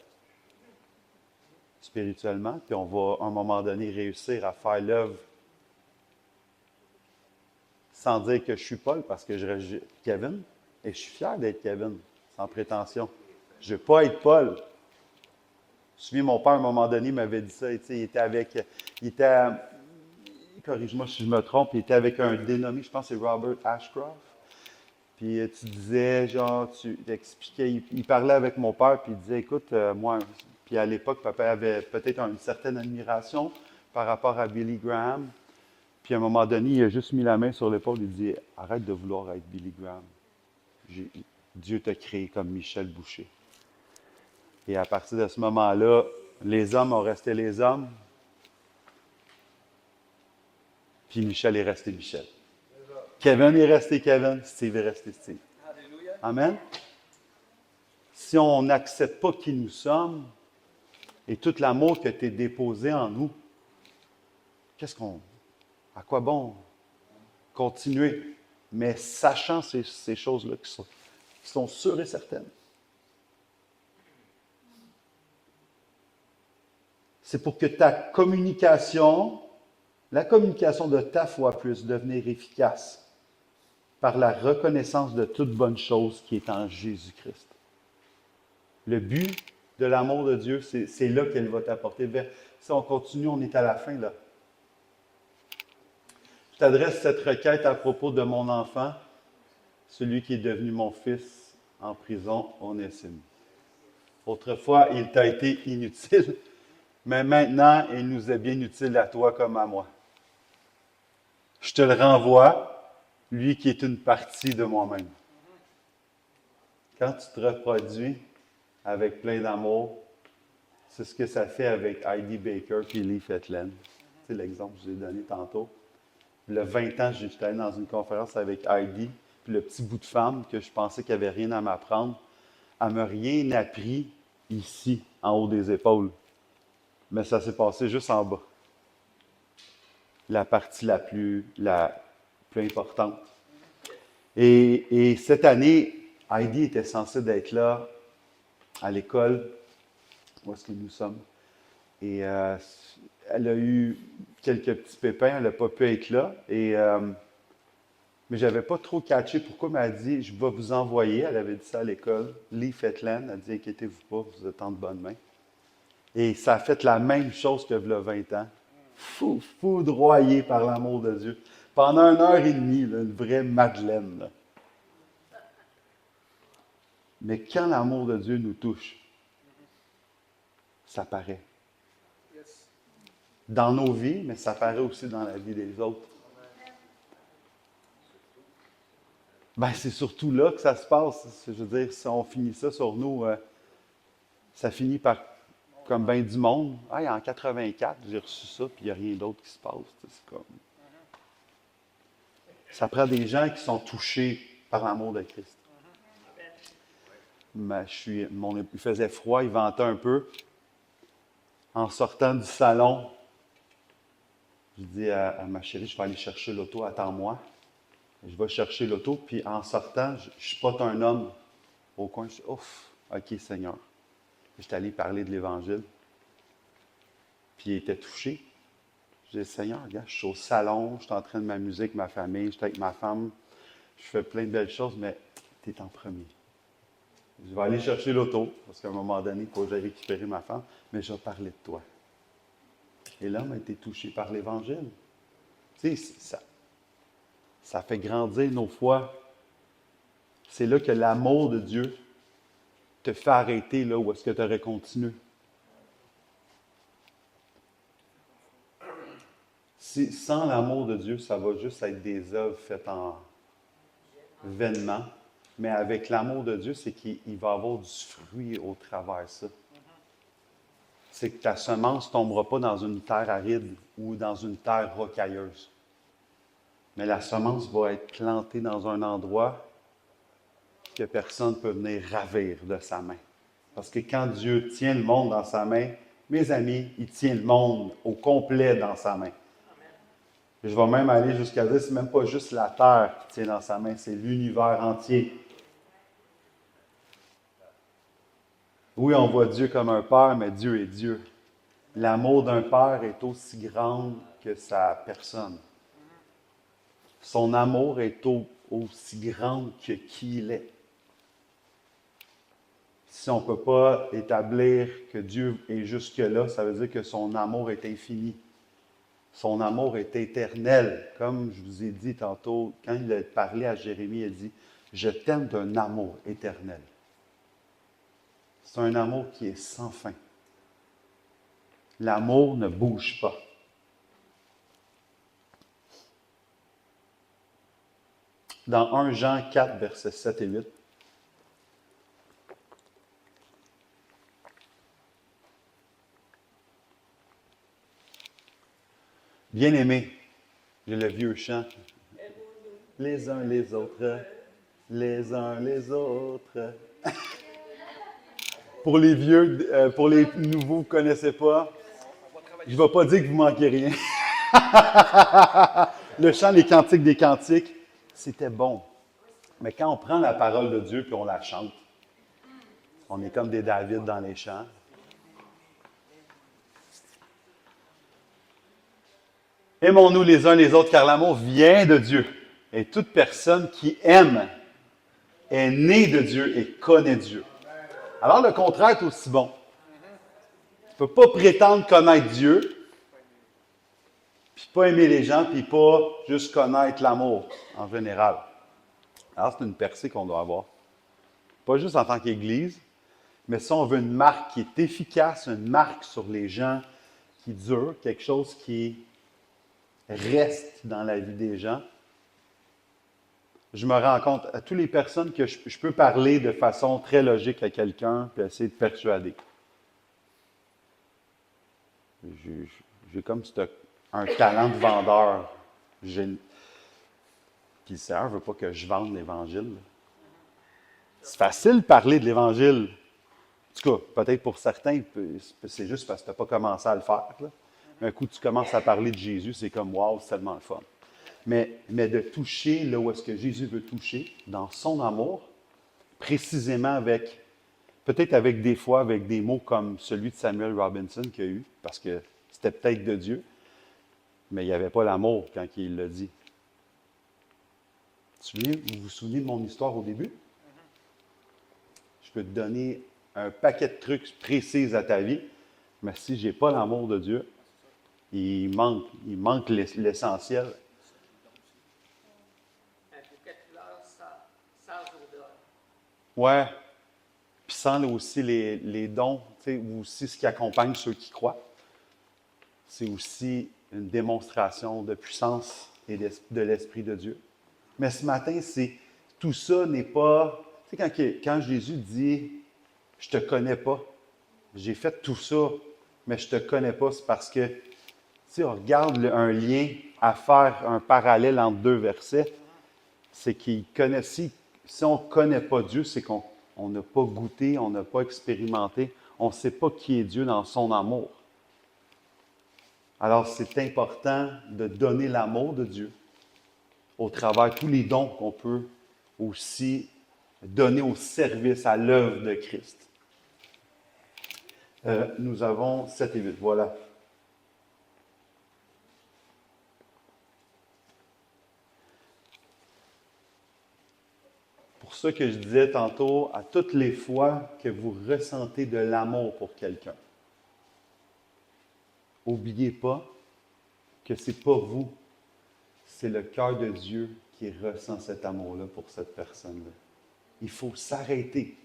spirituellement, puis on va à un moment donné réussir à faire l'œuvre sans dire que je suis Paul, parce que je reste Kevin, et je suis fier d'être Kevin, sans prétention. Je ne veux pas être Paul. Je me souviens, mon père, à un moment donné, m'avait dit ça. Il était, corrige-moi si je me trompe, il était avec un dénommé, je pense que c'est Robert Ashcroft. Puis tu disais, genre, tu expliquais, il parlait avec mon père, puis il disait, écoute, moi, puis à l'époque, papa avait peut-être une certaine admiration par rapport à Billy Graham. Puis à un moment donné, il a juste mis la main sur l'épaule, il dit, arrête de vouloir être Billy Graham. Dieu t'a créé comme Michel Boucher. Et à partir de ce moment-là, les hommes ont resté les hommes, puis Michel est resté Michel. Kevin est resté Kevin, Steve est resté Steve. Amen. Si on n'accepte pas qui nous sommes et tout l'amour qui a été déposé en nous, à quoi bon continuer? Mais sachant ces choses-là qui sont sûres et certaines. C'est pour que la communication de ta foi puisse devenir efficace par la reconnaissance de toute bonne chose qui est en Jésus-Christ. Le but de l'amour de Dieu, c'est là qu'elle va t'apporter. Si on continue, on est à la fin là. Je t'adresse cette requête à propos de mon enfant, celui qui est devenu mon fils en prison, Onésime. Autrefois, il t'a été inutile, mais maintenant, il nous est bien utile à toi comme à moi. Je te le renvoie, lui qui est une partie de moi-même. Quand tu te reproduis avec plein d'amour, c'est ce que ça fait avec Heidi Baker et Lee Fetland. C'est l'exemple que je vous ai donné tantôt. Le 20 ans, j'étais allé dans une conférence avec Heidi, puis le petit bout de femme que je pensais qu'il n'y avait rien à m'apprendre, elle ne m'a rien appris ici, en haut des épaules. Mais ça s'est passé juste en bas. La partie la plus importante. Et cette année, Heidi était censée d'être là à l'école, où est-ce que nous sommes. Et elle a eu quelques petits pépins, elle n'a pas pu être là. Mais je n'avais pas trop catché pourquoi, mais elle a dit, je vais vous envoyer, elle avait dit ça à l'école, Lee Fetland, elle a dit, inquiétez-vous pas, vous êtes en de bonnes mains. Et ça a fait la même chose que le 20 ans. Foudroyé par l'amour de Dieu. Pendant 1 heure et demie, là, une vraie Madeleine. Là. Mais quand l'amour de Dieu nous touche, ça paraît. Dans nos vies, mais ça paraît aussi dans la vie des autres. Ben, c'est surtout là que ça se passe. Je veux dire, si on finit ça sur nous, ça finit par, comme bien du monde, en 84, j'ai reçu ça, puis il n'y a rien d'autre qui se passe. C'est comme... Ça prend des gens qui sont touchés par l'amour de Christ. Mais il faisait froid, il ventait un peu. En sortant du salon, je dis à ma chérie, je vais aller chercher l'auto, attends-moi. Je vais chercher l'auto, puis en sortant, je spot un homme au coin. Je dis, ouf, OK, Seigneur. J'étais allé parler de l'Évangile. Puis il était touché. Je dis, Seigneur, regarde, je suis au salon, je suis en train de m'amuser avec ma famille, je suis avec ma femme, je fais plein de belles choses, mais tu es en premier. Je vais aller chercher l'auto, parce qu'à un moment donné, il faut que j'aille récupérer ma femme, mais je vais parler de toi. Et l'homme a été touché par l'Évangile. Tu sais, ça fait grandir nos foi. C'est là que l'amour de Dieu te fait arrêter là où est-ce que tu aurais continué. Sans l'amour de Dieu, ça va juste être des œuvres faites vainement. Mais avec l'amour de Dieu, c'est qu'il va y avoir du fruit au travers de ça. C'est que ta semence ne tombera pas dans une terre aride ou dans une terre rocailleuse. Mais la semence va être plantée dans un endroit que personne ne peut venir ravir de sa main. Parce que quand Dieu tient le monde dans sa main, mes amis, il tient le monde au complet dans sa main. Et je vais même aller jusqu'à dire, c'est même pas juste la terre qui tient dans sa main, c'est l'univers entier. Oui, on voit Dieu comme un père, mais Dieu est Dieu. L'amour d'un père est aussi grand que sa personne. Son amour est aussi grand que qui il est. Si on ne peut pas établir que Dieu est jusque-là, ça veut dire que son amour est infini. Son amour est éternel. Comme je vous ai dit tantôt, quand il a parlé à Jérémie, il a dit « Je t'aime d'un amour éternel ». C'est un amour qui est sans fin. L'amour ne bouge pas. Dans 1 Jean 4, versets 7 et 8, bien-aimés, j'ai le vieux chant. Les uns les autres, les uns les autres. Pour les vieux, pour les nouveaux, vous ne connaissez pas, je ne vais pas dire que vous manquez rien. Le chant Les Cantiques des Cantiques, c'était bon. Mais quand on prend la parole de Dieu puis on la chante, on est comme des David dans les chants. Aimons-nous les uns les autres, car l'amour vient de Dieu. Et toute personne qui aime est née de Dieu et connaît Dieu. Alors le contraire est aussi bon. Tu ne peux pas prétendre connaître Dieu, puis pas aimer les gens, puis pas juste connaître l'amour en général. Alors c'est une percée qu'on doit avoir. Pas juste en tant qu'Église, mais si on veut une marque qui est efficace, une marque sur les gens qui dure, quelque chose qui reste dans la vie des gens, je me rends compte à toutes les personnes que je peux parler de façon très logique à quelqu'un puis essayer de persuader. J'ai comme un talent de vendeur. Puis le Seigneur ne veut pas que je vende l'Évangile. C'est facile de parler de l'Évangile. En tout cas, peut-être pour certains, c'est juste parce que tu n'as pas commencé à le faire. Là. Un coup, tu commences à parler de Jésus, c'est comme « wow, c'est tellement le fun ». Mais de toucher là où est-ce que Jésus veut toucher, dans son amour, précisément peut-être des fois avec des mots comme celui de Samuel Robinson qu'il a eu, parce que c'était peut-être de Dieu, mais il n'y avait pas l'amour quand il l'a dit. Vous vous souvenez de mon histoire au début? Je peux te donner un paquet de trucs précis à ta vie, mais si je n'ai pas l'amour de Dieu, il manque l'essentiel. Ouais. Puis sans aussi les dons, ou aussi ce qui accompagne ceux qui croient. C'est aussi une démonstration de puissance et de l'Esprit de Dieu. Mais ce matin, tout ça n'est pas... Tu sais, quand Jésus dit « Je te connais pas, j'ai fait tout ça, mais je te connais pas », c'est parce que, si on regarde un lien à faire, un parallèle entre deux versets, c'est qu'il connaît, si on ne connaît pas Dieu, c'est qu'on n'a pas goûté, on n'a pas expérimenté, on ne sait pas qui est Dieu dans son amour. Alors, c'est important de donner l'amour de Dieu au travers de tous les dons qu'on peut aussi donner au service, à l'œuvre de Christ. Nous avons 7 et 8, voilà. Pour ça que je disais tantôt, à toutes les fois que vous ressentez de l'amour pour quelqu'un, n'oubliez pas que ce n'est pas vous, c'est le cœur de Dieu qui ressent cet amour-là pour cette personne-là. Il faut s'arrêter.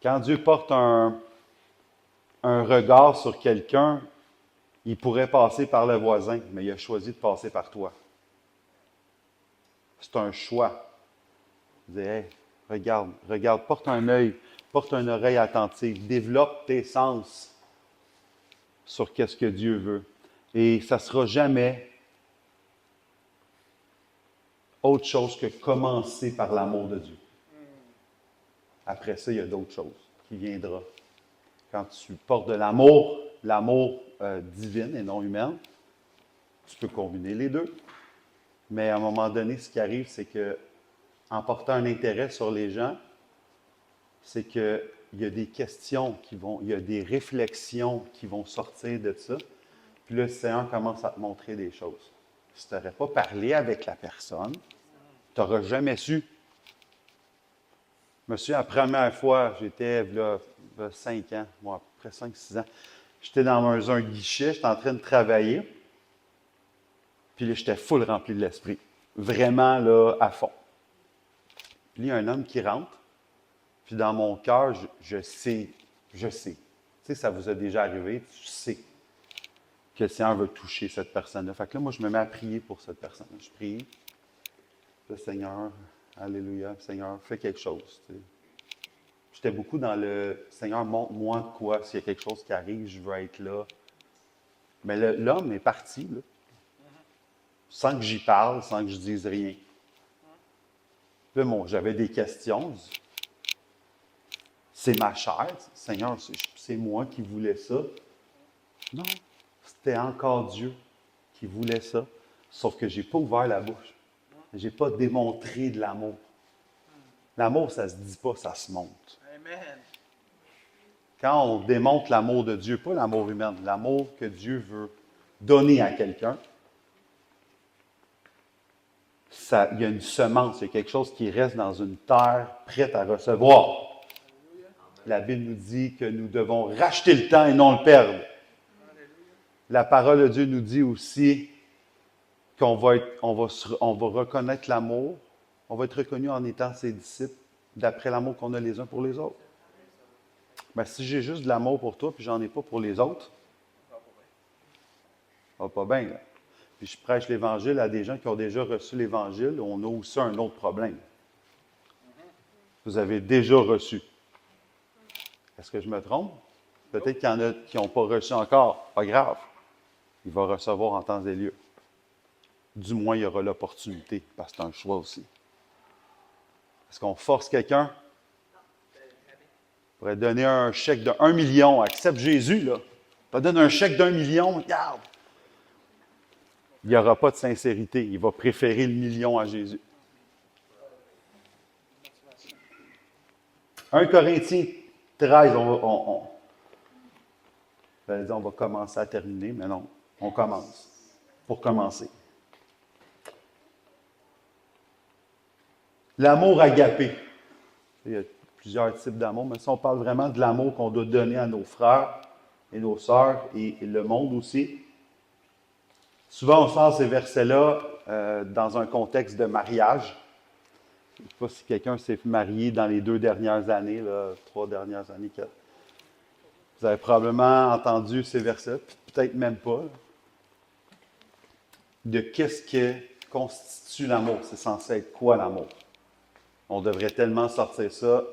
Quand Dieu porte un regard sur quelqu'un, il pourrait passer par le voisin, mais il a choisi de passer par toi. C'est un choix. Il dit, hey, regarde, porte un œil, porte une oreille attentive, développe tes sens sur qu'est-ce que Dieu veut. Et ça ne sera jamais autre chose que commencer par l'amour de Dieu. Après ça, il y a d'autres choses qui viendront. Quand tu portes de l'amour divin et non humain, tu peux combiner les deux. Mais à un moment donné, ce qui arrive, c'est que en portant un intérêt sur les gens, c'est qu'il y a des questions il y a des réflexions qui vont sortir de ça. Puis là, le Seigneur commence à te montrer des choses. si tu n'aurais pas parlé avec la personne, tu n'auras jamais su. Je me souviens, la première fois, j'étais là, 5 ans, moi, à peu près 5, 6 ans, j'étais dans un guichet, j'étais en train de travailler, puis là, j'étais full rempli de l'esprit. Vraiment, là, à fond. Puis il y a un homme qui rentre, puis dans mon cœur, je sais. Tu sais, ça vous a déjà arrivé, tu sais que le Seigneur veut toucher cette personne-là. Fait que là, moi, je me mets à prier pour cette personne-là. Je prie. Le Seigneur, alléluia, Seigneur, fais quelque chose. Tu sais. J'étais beaucoup dans le Seigneur, montre-moi de quoi. S'il y a quelque chose qui arrive, je veux être là. Mais l'homme est parti, là, sans que j'y parle, sans que je dise rien. Là, bon, j'avais des questions. C'est ma chair. Seigneur, c'est moi qui voulais ça. Non, c'était encore Dieu qui voulait ça. Sauf que je n'ai pas ouvert la bouche. Je n'ai pas démontré de l'amour. L'amour, ça ne se dit pas, ça se montre. Amen. Quand on démontre l'amour de Dieu, pas l'amour humain, l'amour que Dieu veut donner à quelqu'un, il y a une semence, il y a quelque chose qui reste dans une terre prête à recevoir. La Bible nous dit que nous devons racheter le temps et non le perdre. La parole de Dieu nous dit aussi qu'on va reconnaître l'amour, on va être reconnu en étant ses disciples d'après l'amour qu'on a les uns pour les autres. Mais si j'ai juste de l'amour pour toi puis j'en ai pas pour les autres, ça va pas bien. Là. Puis je prêche l'Évangile à des gens qui ont déjà reçu l'Évangile, on a aussi un autre problème. Vous avez déjà reçu. Est-ce que je me trompe? Peut-être qu'il y en a qui n'ont pas reçu encore. Pas grave. Il va recevoir en temps et lieu. Du moins, il y aura l'opportunité, parce que c'est un choix aussi. Est-ce qu'on force quelqu'un? On pourrait donner un chèque de 1 million. Accepte Jésus, là. On donne un chèque d'1 million, regarde. Il n'y aura pas de sincérité. Il va préférer le million à Jésus. 1 Corinthiens 13, on va commencer à terminer, mais non, on commence. Pour commencer. L'amour agapé. Il y a plusieurs types d'amour, mais si on parle vraiment de l'amour qu'on doit donner à nos frères et nos sœurs et le monde aussi, souvent on sort ces versets-là dans un contexte de mariage. Je ne sais pas si quelqu'un s'est marié dans les 2 dernières années, 3 dernières années, 4. Vous avez probablement entendu ces versets, peut-être même pas, là, de qu'est-ce que constitue l'amour. C'est censé être quoi l'amour? On devrait tellement sortir ça,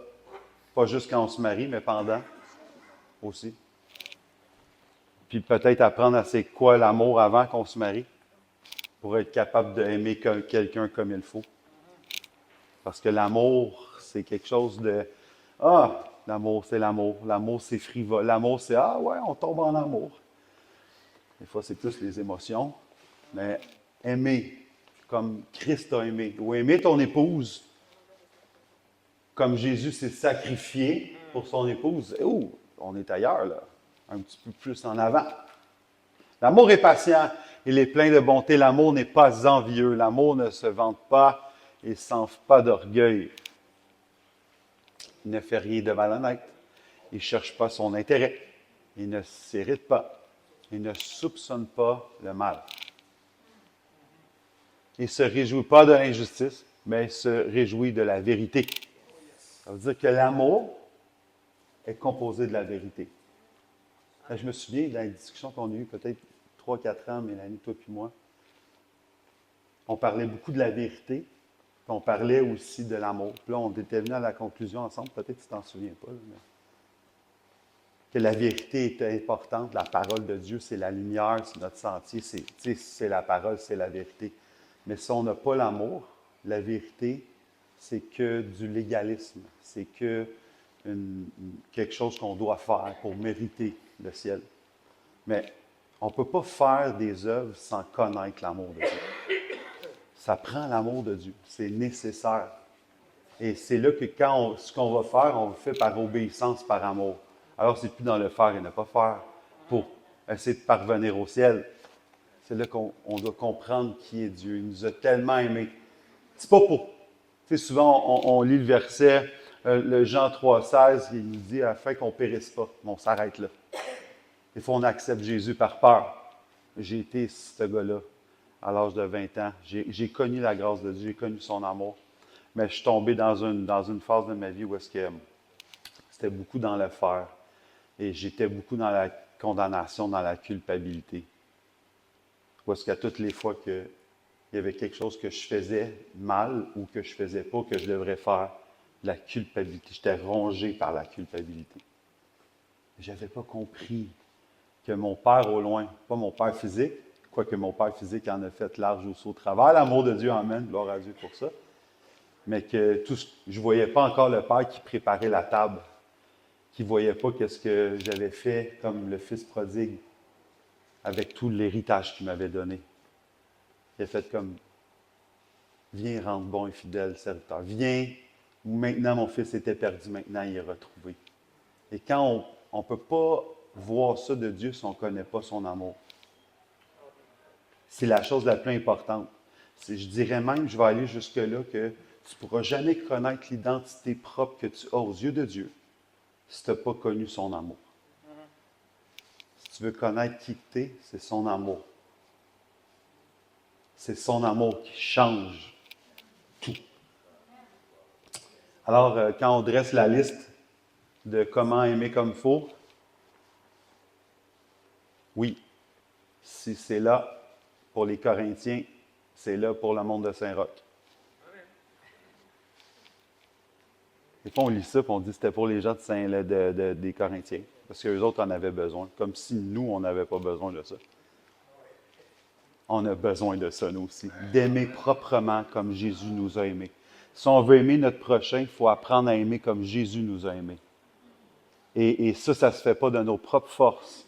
pas juste quand on se marie, mais pendant aussi. Puis peut-être apprendre à c'est quoi l'amour avant qu'on se marie, pour être capable d'aimer quelqu'un comme il faut. Parce que l'amour, c'est quelque chose de... Ah, l'amour, c'est l'amour. L'amour, c'est frivole. L'amour, c'est ah ouais, on tombe en amour. Des fois, c'est plus les émotions. Mais aimer, comme Christ a aimé. Ou aimer ton épouse, comme Jésus s'est sacrifié pour son épouse. Oh, on est ailleurs, là. Un petit peu plus en avant. L'amour est patient. Il est plein de bonté. L'amour n'est pas envieux. L'amour ne se vante pas et s'enfle pas d'orgueil. Il ne fait rien de malhonnête. Il ne cherche pas son intérêt. Il ne s'irrite pas. Il ne soupçonne pas le mal. Il ne se réjouit pas de l'injustice, mais il se réjouit de la vérité. Ça veut dire que l'amour est composé de la vérité. Je me souviens dans les discussions qu'on a eues, peut-être 3-4 ans, Mélanie, toi puis moi, on parlait beaucoup de la vérité, puis on parlait aussi de l'amour. Puis là, on était venus à la conclusion ensemble, peut-être que tu t'en souviens pas, là, mais que la vérité était importante. La parole de Dieu, c'est la lumière, c'est notre sentier, c'est la parole, c'est la vérité. Mais si on n'a pas l'amour, la vérité, c'est que du légalisme, c'est que quelque chose qu'on doit faire pour mériter le ciel. Mais on ne peut pas faire des œuvres sans connaître l'amour de Dieu. Ça prend l'amour de Dieu, c'est nécessaire. Et c'est là que ce qu'on va faire, on le fait par obéissance, par amour. Alors, c'est plus dans le faire et ne pas faire pour essayer de parvenir au ciel. C'est là qu'on doit comprendre qui est Dieu. Il nous a tellement aimés. C'est pas pour... Tu sais, souvent, on lit le verset, le Jean 3,16, il nous dit, afin qu'on ne périsse pas. Mais on s'arrête là. Des fois, on accepte Jésus par peur. J'ai été ce gars-là à l'âge de 20 ans. J'ai connu la grâce de Dieu, j'ai connu son amour. Mais je suis tombé dans une phase de ma vie où est-ce que c'était beaucoup dans le faire. Et j'étais beaucoup dans la condamnation, dans la culpabilité. Où est-ce qu'à toutes les fois qu'il y avait quelque chose que je faisais mal ou que je ne faisais pas, que je devrais faire, la culpabilité. J'étais rongé par la culpabilité. Je n'avais pas compris que mon père au loin, pas mon père physique, quoique mon père physique en a fait large au travers, l'amour de Dieu emmène, gloire à Dieu pour ça, mais que je ne voyais pas encore le père qui préparait la table, qui ne voyait pas qu'est-ce que j'avais fait comme le fils prodigue avec tout l'héritage qu'il m'avait donné. Il a fait comme, viens rendre bon et fidèle serviteur, viens, maintenant mon fils était perdu, maintenant il est retrouvé. Et quand on ne peut pas voir ça de Dieu si on ne connaît pas son amour. C'est la chose la plus importante. Je dirais même, je vais aller jusque-là, que tu ne pourras jamais connaître l'identité propre que tu as aux yeux de Dieu si tu n'as pas connu son amour. Si tu veux connaître qui tu es, c'est son amour. C'est son amour qui change tout. Alors, quand on dresse la liste de comment aimer comme il faut, oui, si c'est là pour les Corinthiens, c'est là pour le monde de Saint-Roch. Des fois, on lit ça et on dit que c'était pour les gens des Corinthiens, parce qu'eux autres en avaient besoin, comme si nous, on n'avait pas besoin de ça. On a besoin de ça, nous aussi, d'aimer proprement comme Jésus nous a aimés. Si on veut aimer notre prochain, il faut apprendre à aimer comme Jésus nous a aimés. Et ça ne se fait pas de nos propres forces,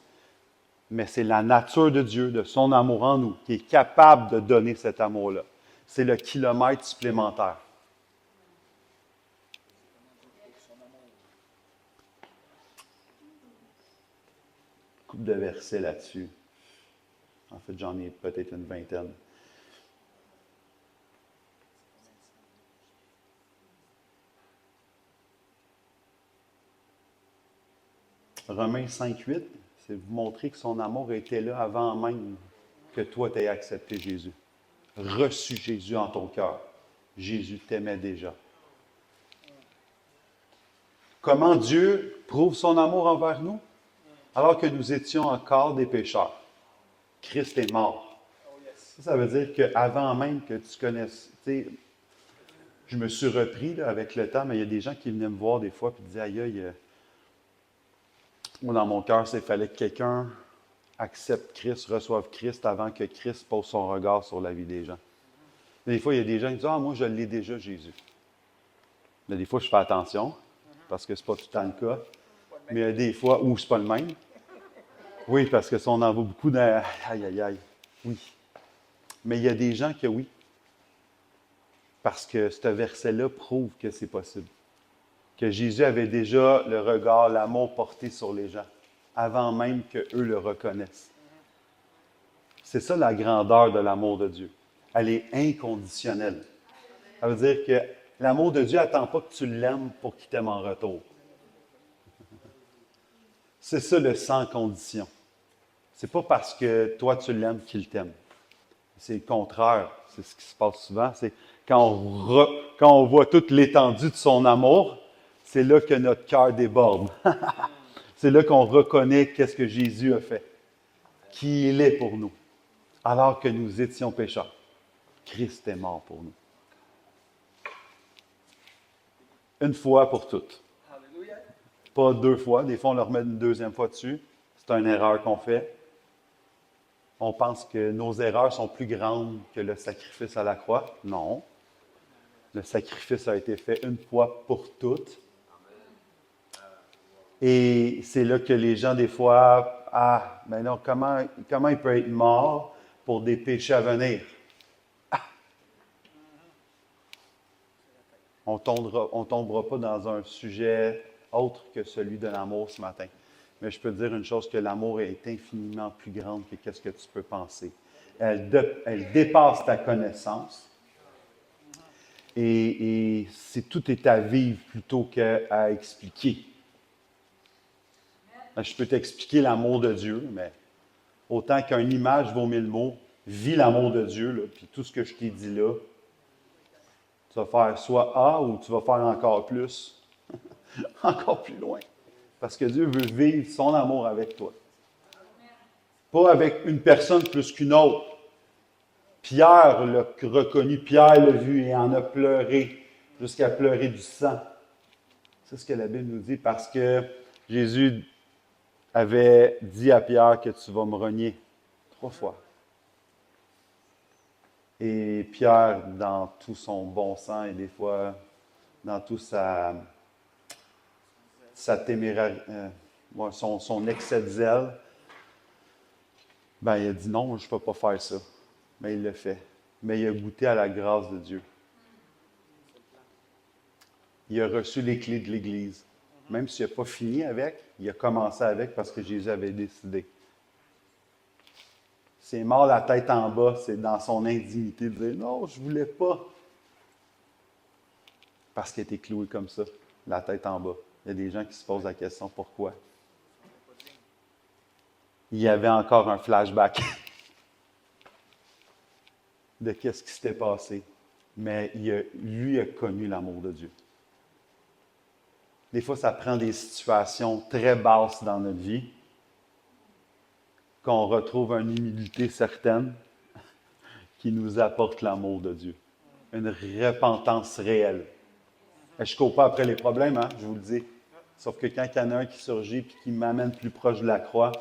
mais c'est la nature de Dieu, de son amour en nous, qui est capable de donner cet amour-là. C'est le kilomètre supplémentaire. Couple de versets là-dessus. En fait, j'en ai peut-être une vingtaine. Romains 5,8, c'est vous montrer que son amour était là avant même que toi t'aies accepté Jésus. Reçu Jésus en ton cœur. Jésus t'aimait déjà. Comment Dieu prouve son amour envers nous? Alors que nous étions encore des pécheurs. Christ est mort. Ça veut dire qu'avant même que tu connaisses, tu sais, je me suis repris là, avec le temps, mais il y a des gens qui venaient me voir des fois et disaient, aïe, aïe, moi dans mon cœur, il fallait que quelqu'un accepte Christ, reçoive Christ avant que Christ pose son regard sur la vie des gens. Des fois, il y a des gens qui disent, ah, moi, je l'ai déjà, Jésus. Mais des fois, je fais attention, parce que ce n'est pas tout le temps le cas. Mais il y a des fois où ce n'est pas le même. Oui, parce que ça, on en voit beaucoup dans... Aïe, aïe, aïe. Oui. Mais il y a des gens que oui. Parce que ce verset-là prouve que c'est possible. Que Jésus avait déjà le regard, l'amour porté sur les gens, avant même qu'eux le reconnaissent. C'est ça la grandeur de l'amour de Dieu. Elle est inconditionnelle. Ça veut dire que l'amour de Dieu n'attend pas que tu l'aimes pour qu'il t'aime en retour. C'est ça le sans condition. C'est pas parce que toi tu l'aimes qu'il t'aime. C'est le contraire. C'est ce qui se passe souvent. C'est quand on voit toute l'étendue de son amour, c'est là que notre cœur déborde. C'est là qu'on reconnaît qu'est-ce que Jésus a fait, qui il est pour nous, alors que nous étions pécheurs. Christ est mort pour nous. Une fois pour toutes. Pas deux fois. Des fois, on le remet une deuxième fois dessus. C'est une erreur qu'on fait. On pense que nos erreurs sont plus grandes que le sacrifice à la croix. Non. Le sacrifice a été fait une fois pour toutes. Et c'est là que les gens, des fois, mais non, comment il peut être mort pour des péchés à venir? Ah! On ne tombera pas dans un sujet autre que celui de l'amour ce matin. Mais je peux te dire une chose, que l'amour est infiniment plus grand que ce que tu peux penser. elle dépasse ta connaissance. Et c'est tout est à vivre plutôt qu'à expliquer. Je peux t'expliquer l'amour de Dieu, mais autant qu'une image vaut mille mots, vis l'amour de Dieu, là, puis tout ce que je t'ai dit là, tu vas faire soit A ou tu vas faire encore plus, encore plus loin. Parce que Dieu veut vivre son amour avec toi. Pas avec une personne plus qu'une autre. Pierre l'a reconnu, Pierre l'a vu et en a pleuré jusqu'à pleurer du sang. C'est ce que la Bible nous dit parce que Jésus avait dit à Pierre que tu vas me renier 3 fois. Et Pierre, dans tout son bon sens et des fois dans tout sa son excès de zèle, ben, il a dit non, je ne peux pas faire ça. Mais il le fait. Mais il a goûté à la grâce de Dieu. Il a reçu les clés de l'Église. Même s'il n'a pas fini avec, il a commencé avec parce que Jésus avait décidé. C'est mort la tête en bas, c'est dans son indignité de dire non, je ne voulais pas. Parce qu'il a été cloué comme ça, la tête en bas. Il y a des gens qui se posent la question pourquoi. Il y avait encore un flashback de qu'est-ce qui s'était passé. Mais lui a connu l'amour de Dieu. Des fois, ça prend des situations très basses dans notre vie, qu'on retrouve une humilité certaine qui nous apporte l'amour de Dieu. Une repentance réelle. Je ne cours pas après les problèmes, hein, je vous le dis. Sauf que quand il y en a un qui surgit et qui m'amène plus proche de la croix,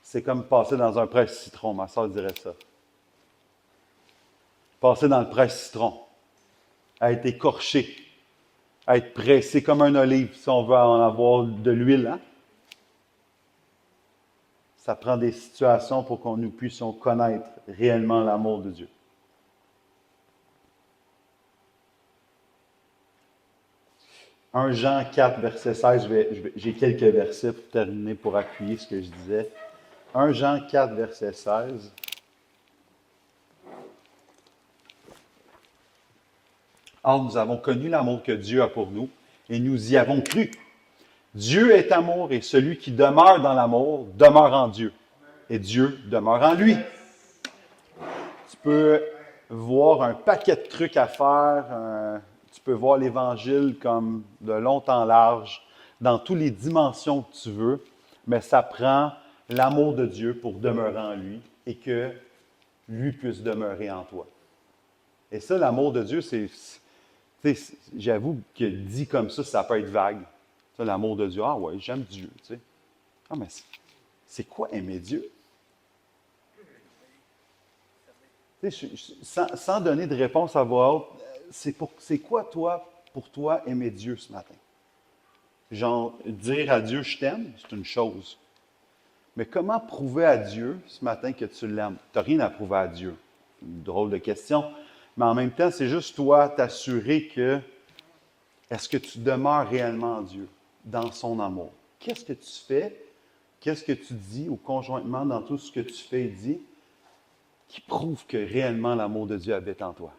c'est comme passer dans un presse-citron. Ma soeur dirait ça. Passer dans le presse-citron, à être écorché, à être pressé comme un olive, si on veut en avoir de l'huile. Hein? Ça prend des situations pour qu'on nous puissions connaître réellement l'amour de Dieu. 1 Jean 4, verset 16, j'ai quelques versets pour terminer, pour appuyer ce que je disais. 1 Jean 4, verset 16. Or, nous avons connu l'amour que Dieu a pour nous et nous y avons cru. Dieu est amour et celui qui demeure dans l'amour demeure en Dieu et Dieu demeure en lui. Tu peux voir un paquet de trucs à faire, tu peux voir l'Évangile comme de long en large, dans toutes les dimensions que tu veux, mais ça prend l'amour de Dieu pour demeurer en lui et que lui puisse demeurer en toi. Et ça, l'amour de Dieu, j'avoue que dit comme ça peut être vague. Ça, l'amour de Dieu, ah ouais, j'aime Dieu, tu sais. Ah, mais c'est quoi aimer Dieu? Sans donner de réponse à voix haute, c'est quoi, pour toi, aimer Dieu ce matin? Genre, dire à Dieu, je t'aime, c'est une chose. Mais comment prouver à Dieu ce matin que tu l'aimes? Tu n'as rien à prouver à Dieu. Une drôle de question. Mais en même temps, c'est juste toi t'assurer que est-ce que tu demeures réellement en Dieu, dans son amour? Qu'est-ce que tu fais? Qu'est-ce que tu dis ou conjointement dans tout ce que tu fais et dis qui prouve que réellement l'amour de Dieu habite en toi?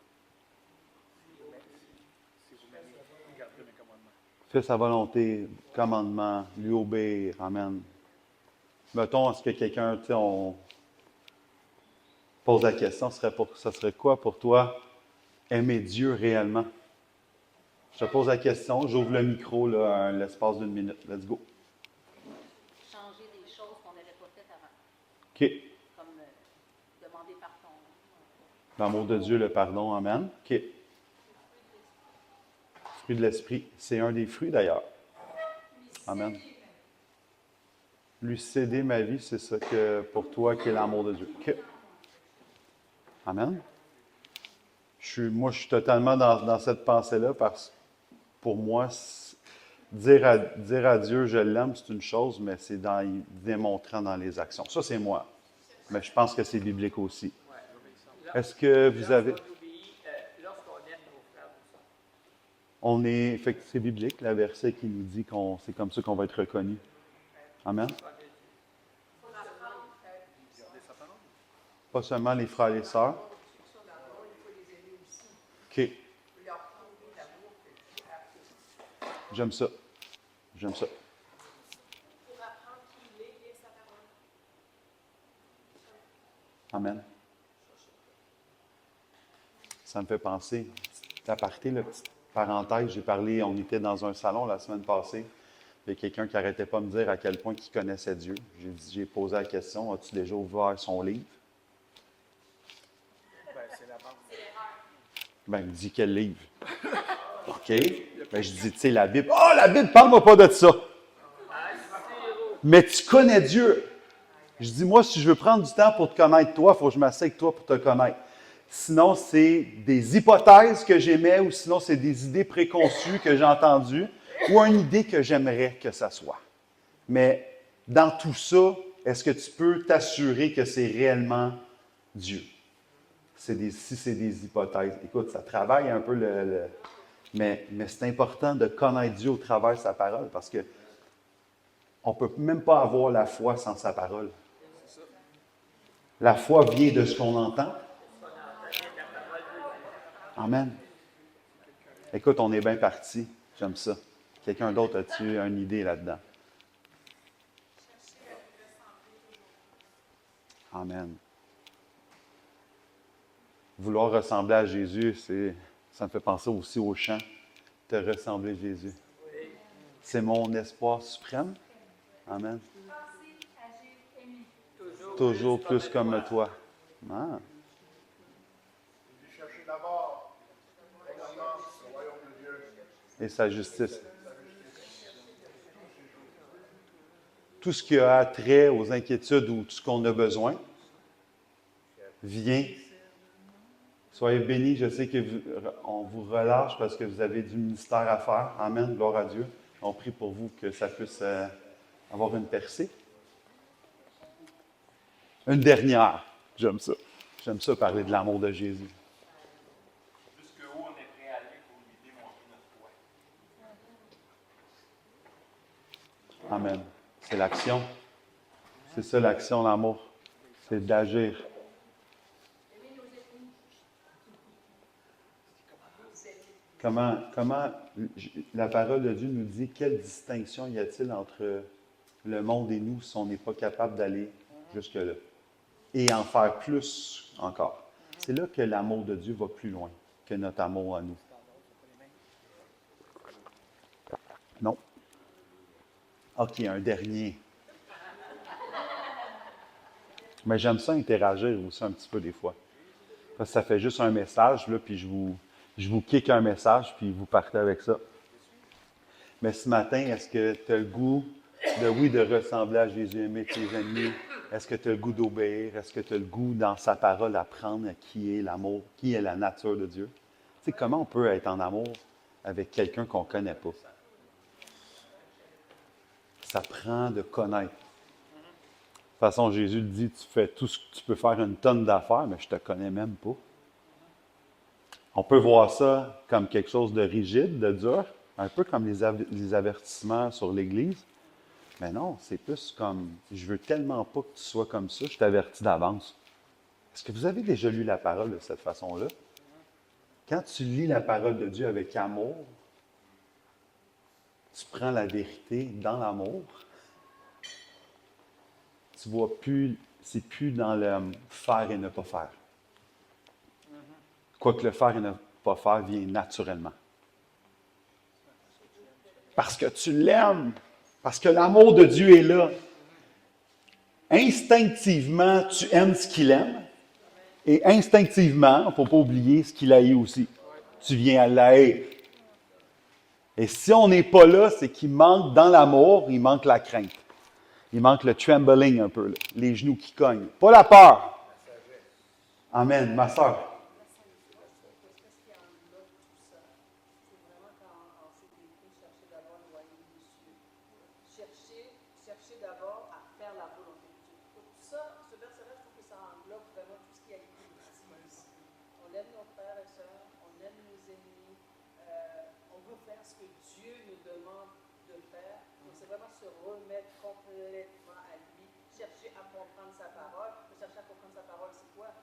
Fais sa volonté, commandement, lui obéir. Amen. Mettons, est-ce que quelqu'un, tu sais, on pose la question, ça serait quoi pour toi aimer Dieu réellement? Je te pose la question, j'ouvre le micro, là, l'espace d'une minute. Let's go. Changer des choses qu'on n'avait pas faites avant. OK. Comme demander pardon. L'amour de Dieu, le pardon, amen. OK. Fruit de l'esprit, c'est un des fruits d'ailleurs. Amen. Lui céder ma vie, c'est ça que pour toi qui est l'amour de Dieu. OK. Amen. Moi, je suis totalement dans cette pensée-là parce que pour moi, dire à Dieu je l'aime, c'est une chose, mais c'est dans démontrant dans les actions. Ça, c'est moi. Mais je pense que c'est biblique aussi. Est-ce que vous avez. C'est biblique, le verset qui nous dit qu'on c'est comme ça qu'on va être reconnu. Amen. Pas seulement les frères et les sœurs. OK. J'aime ça. J'aime ça. Amen. Ça me fait penser, petit aparté, la petite parenthèse, j'ai parlé, on était dans un salon la semaine passée, il y a quelqu'un qui n'arrêtait pas de me dire à quel point il connaissait Dieu. J'ai posé la question, as-tu déjà ouvert son livre? Ben, il me dit, quel livre? OK. Ben, je dis, tu sais, la Bible. Oh, la Bible, parle-moi pas de ça. Mais tu connais Dieu. Je dis, moi, si je veux prendre du temps pour te connaître toi, il faut que je m'assieds avec toi pour te connaître. Sinon, c'est des hypothèses que j'émets ou sinon, c'est des idées préconçues que j'ai entendues ou une idée que j'aimerais que ça soit. Mais dans tout ça, est-ce que tu peux t'assurer que c'est réellement Dieu? Si c'est des hypothèses. Écoute, ça travaille un peu mais c'est important de connaître Dieu au travers de sa parole parce que on ne peut même pas avoir la foi sans sa parole. La foi vient de ce qu'on entend. Amen. Écoute, on est bien parti. J'aime ça. Quelqu'un d'autre a-tu une idée là-dedans? Amen. Vouloir ressembler à Jésus, ça me fait penser aussi au chant. Te ressembler à Jésus. C'est mon espoir suprême. Amen. Toujours plus comme toi. Ah. Et sa justice. Tout ce qui a trait aux inquiétudes ou tout ce qu'on a besoin vient. Soyez bénis. Je sais qu'on vous relâche parce que vous avez du ministère à faire. Amen. Gloire à Dieu. On prie pour vous que ça puisse avoir une percée. Une dernière. J'aime ça. J'aime ça parler de l'amour de Jésus. Jusqu'où on est prêt à aller pour lui démontrer notre foi. Amen. C'est l'action. C'est ça l'action, l'amour. C'est d'agir. Comment la parole de Dieu nous dit quelle distinction y a-t-il entre le monde et nous si on n'est pas capable d'aller jusque-là et en faire plus encore. C'est là que l'amour de Dieu va plus loin que notre amour à nous. Non. OK, un dernier. Mais j'aime ça interagir aussi un petit peu des fois. Parce que ça fait juste un message, là, puis je vous kick un message, puis vous partez avec ça. Mais ce matin, est-ce que tu as le goût de ressembler à Jésus, aimer tes ennemis? Est-ce que tu as le goût d'obéir? Est-ce que tu as le goût, dans sa parole, apprendre qui est l'amour, qui est la nature de Dieu? Tu sais, comment on peut être en amour avec quelqu'un qu'on ne connaît pas? Ça prend de connaître. De toute façon, Jésus dit, tu fais tout ce que tu peux faire une tonne d'affaires, mais je ne te connais même pas. On peut voir ça comme quelque chose de rigide, de dur, un peu comme les avertissements sur l'Église. Mais non, c'est plus comme, je veux tellement pas que tu sois comme ça, je t'avertis d'avance. Est-ce que vous avez déjà lu la parole de cette façon-là? Quand tu lis la parole de Dieu avec amour, tu prends la vérité dans l'amour, tu vois plus, c'est plus dans le faire et ne pas faire. Quoique le faire et ne pas faire vient naturellement. Parce que tu l'aimes, parce que l'amour de Dieu est là. Instinctivement, tu aimes ce qu'il aime, et instinctivement, il ne faut pas oublier ce qu'il haït aussi. Tu viens à l'haïr. Et si on n'est pas là, c'est qu'il manque dans l'amour, il manque la crainte. Il manque le trembling un peu, là, les genoux qui cognent. Pas la peur. Amen, ma soeur. Chercher d'abord à faire la volonté de Dieu. Donc ça, ce verset-là, je trouve que ça englobe vraiment tout ce qui a été dit. On aime nos frères et sœurs, on aime nos ennemis, on veut faire ce que Dieu nous demande de faire. Donc c'est vraiment se remettre complètement à lui, chercher à comprendre sa parole, chercher chaque fois prendre sa parole, c'est quoi?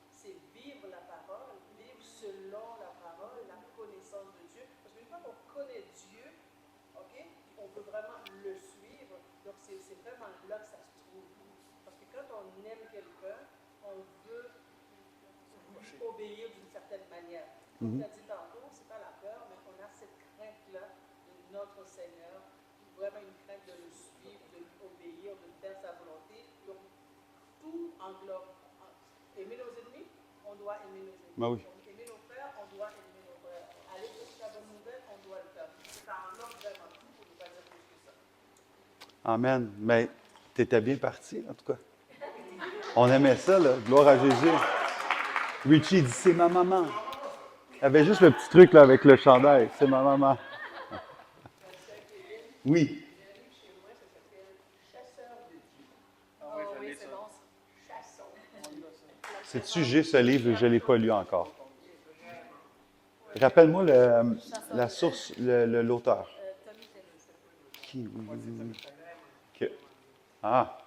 C'est vivre la parole, vivre selon la parole, la connaissance de Dieu. Parce qu'une fois qu'on connaît Dieu, OK, on peut vraiment le suivre. Donc, c'est vraiment là que ça se trouve. Parce que quand on aime quelqu'un, on veut obéir d'une certaine manière. Comme tu as dit tantôt, c'est pas la peur, mais on a cette crainte-là de notre Seigneur, vraiment une crainte de le suivre, de lui obéir, de faire sa volonté. Donc, tout englobe. Aimer nos ennemis, on doit aimer nos ennemis. Ben oui. Aimer nos frères, on doit aimer nos frères. Aller chercher la bonne nouvelle, on doit le faire. Ça englobe vraiment tout, pour ne pas dire plus que ça. Amen. Mais tu étais bien parti, en tout cas. On aimait ça, là. Gloire à Jésus. Richie dit, c'est ma maman. Il avait juste le petit truc là avec le chandail. C'est ma maman. Oui. Chez moi, ça s'appelle Chasseur de Dieu. Ah oui, Oh je oui, l'ai c'est ça. bon ça. Chassons. Sais-tu, j'ai ce livre et je ne l'ai pas lu encore. Rappelle-moi la source, l'auteur. Tommy Tennant. Qui? Oui, oui, oui, oui. OK. Ah.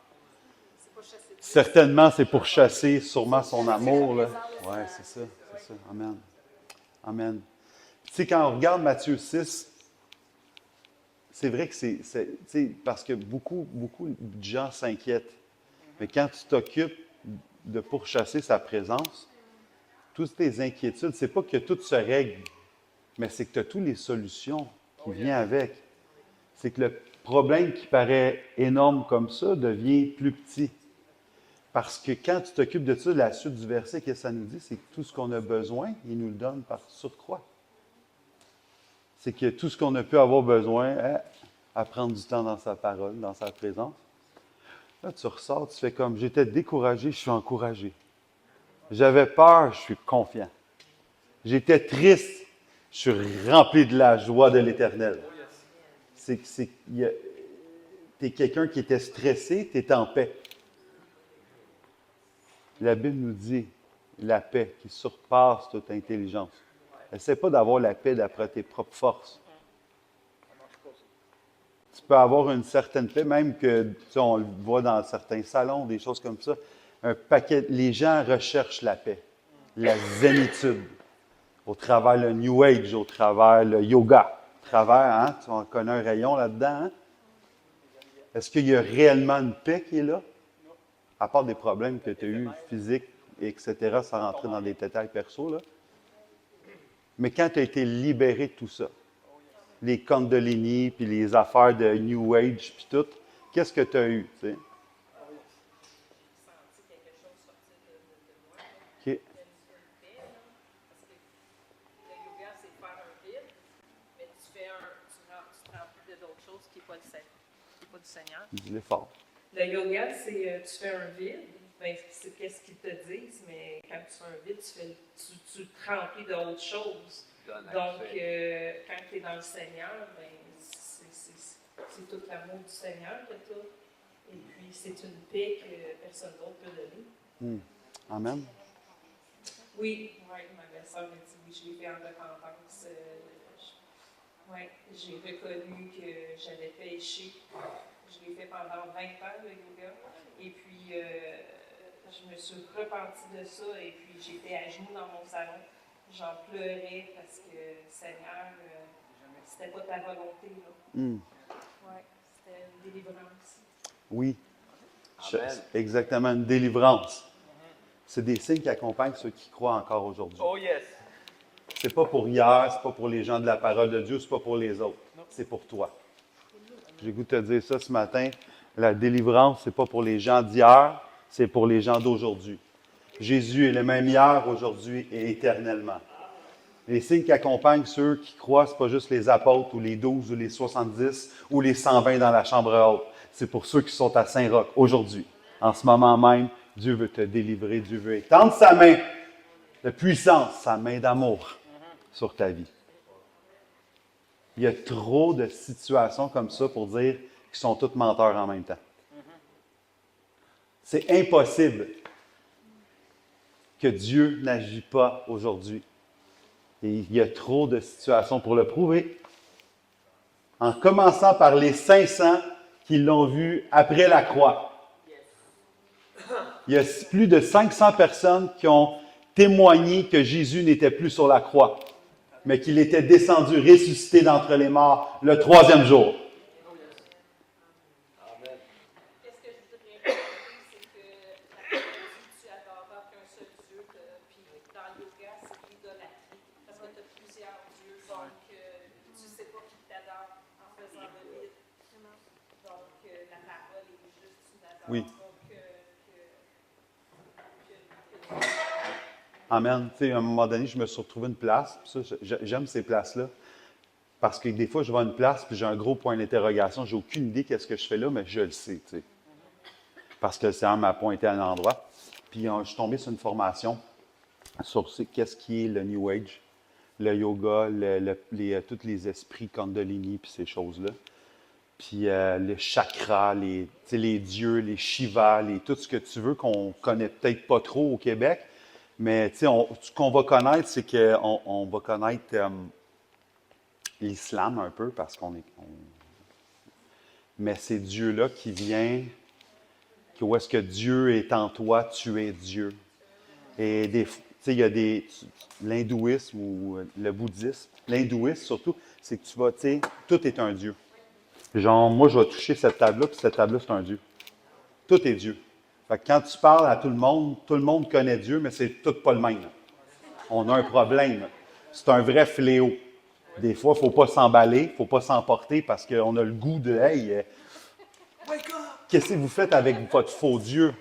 C'est pas chasser Dieu. Certainement, c'est pour chasser sûrement son amour. Là. Oui, c'est ça. C'est ça. Amen. Amen. Tu sais, quand on regarde Matthieu 6, c'est vrai que tu sais, parce que beaucoup de gens s'inquiètent. Mais quand tu t'occupes de pourchasser sa présence, toutes tes inquiétudes, c'est pas que tout se règle, mais c'est que tu as toutes les solutions qui viennent avec. C'est que le problème qui paraît énorme comme ça devient plus petit. Parce que quand tu t'occupes de ça, la suite du verset, qu'est-ce que ça nous dit? C'est que tout ce qu'on a besoin, il nous le donne par surcroît. C'est que tout ce qu'on a pu avoir besoin, à prendre du temps dans sa parole, dans sa présence. Là, tu ressors, tu fais comme, j'étais découragé, je suis encouragé. J'avais peur, je suis confiant. J'étais triste, je suis rempli de la joie de l'Éternel. Tu es quelqu'un qui était stressé, tu es en paix. La Bible nous dit la paix qui surpasse toute intelligence. Essaie pas d'avoir la paix d'après tes propres forces. Tu peux avoir une certaine paix, même que, tu sais, on le voit dans certains salons, des choses comme ça. Les gens recherchent la paix, la zénitude, au travers le New Age, au travers le yoga, au travers, hein, tu en connais un rayon là-dedans, hein? Est-ce qu'il y a réellement une paix qui est là? À part des problèmes que tu as eus, physiques, etc., sans rentrer dans des détails perso, là. Mais quand tu as été libéré de tout ça, les Kundalini, puis les affaires de New Age, puis tout, qu'est-ce que tu as eu, tu sais? Senti quelque chose sortir de moi. OK. Une paix, là, parce que le yoga, c'est faire un vide, mais tu te remplis d'autres choses qui n'est pas du Seigneur. Dis-le fort. Le yoga, c'est tu fais un vide, ben, c'est qu'est-ce qu'ils te disent, mais quand tu fais un vide, tu te remplis d'autres choses. Donc, quand tu es dans le Seigneur, ben, c'est tout l'amour du Seigneur que tu as. Et puis, c'est une paix que personne d'autre peut donner. Amen. Oui, ma belle-sœur m'a dit oui, je l'ai fait en repentance. J'ai reconnu que j'avais péché. Je l'ai fait pendant 20 ans, le yoga. Et puis, je me suis repentie de ça. Et puis, j'étais à genoux dans mon salon. J'en pleurais parce que, Seigneur, c'était pas ta volonté. C'était une délivrance. Oui. Amen. Exactement, une délivrance. C'est des signes qui accompagnent ceux qui croient encore aujourd'hui. Oh yes! C'est pas pour hier, c'est pas pour les gens de la parole de Dieu, c'est pas pour les autres. C'est pour toi. J'ai goût de te dire ça ce matin. La délivrance, c'est pas pour les gens d'hier, c'est pour les gens d'aujourd'hui. Jésus est le même hier, aujourd'hui et éternellement. Les signes qui accompagnent ceux qui croient, ce n'est pas juste les apôtres ou les 12 ou les 70 ou les 120 dans la chambre haute. C'est pour ceux qui sont à Saint-Roch aujourd'hui. En ce moment même, Dieu veut te délivrer, Dieu veut étendre sa main de puissance, sa main d'amour sur ta vie. Il y a trop de situations comme ça pour dire qu'ils sont tous menteurs en même temps. C'est impossible que Dieu n'agit pas aujourd'hui. Et il y a trop de situations pour le prouver. En commençant par les 500 qui l'ont vu après la croix. Il y a plus de 500 personnes qui ont témoigné que Jésus n'était plus sur la croix, mais qu'il était descendu, ressuscité d'entre les morts le troisième jour. Qu'est-ce que je voudrais rajouter, c'est que la tu adoreras qu'un seul Dieu, puis dans le yoga, c'est l'idolâtrie, parce que tu as plusieurs dieux, donc tu ne sais pas qui t'adore en faisant le vide. Donc la parole est juste, tu n'adores Oui. pas que Amen. Tu sais, à un moment donné, je me suis retrouvé une place. Puis ça, j'aime ces places-là. Parce que des fois, je vais à une place, puis j'ai un gros point d'interrogation. J'ai aucune idée qu'est-ce que je fais là, mais je le sais, tu sais. Parce que le Seigneur m'a pointé à un endroit. Puis je suis tombé sur une formation sur qu'est-ce qui est le New Age, le yoga, tous les esprits Kundalini, puis ces choses-là. Puis les chakras, les dieux, les Shivas, tout ce que tu veux qu'on connaît peut-être pas trop au Québec. Mais ce qu'on va connaître, c'est qu'on va connaître l'islam un peu, parce mais c'est Dieu-là qui vient, où est-ce que Dieu est en toi, tu es Dieu. Et il y a l'hindouisme ou le bouddhisme, l'hindouisme surtout, c'est que tu vas, tout est un Dieu. Genre, moi, je vais toucher cette table-là, puis cette table-là, c'est un Dieu. Tout est Dieu. Fait que quand tu parles à tout le monde connaît Dieu, mais c'est tout pas le même. On a un problème. C'est un vrai fléau. Des fois, il ne faut pas s'emballer, il ne faut pas s'emporter parce qu'on a le goût de « Hey, qu'est-ce que vous faites avec votre faux Dieu? »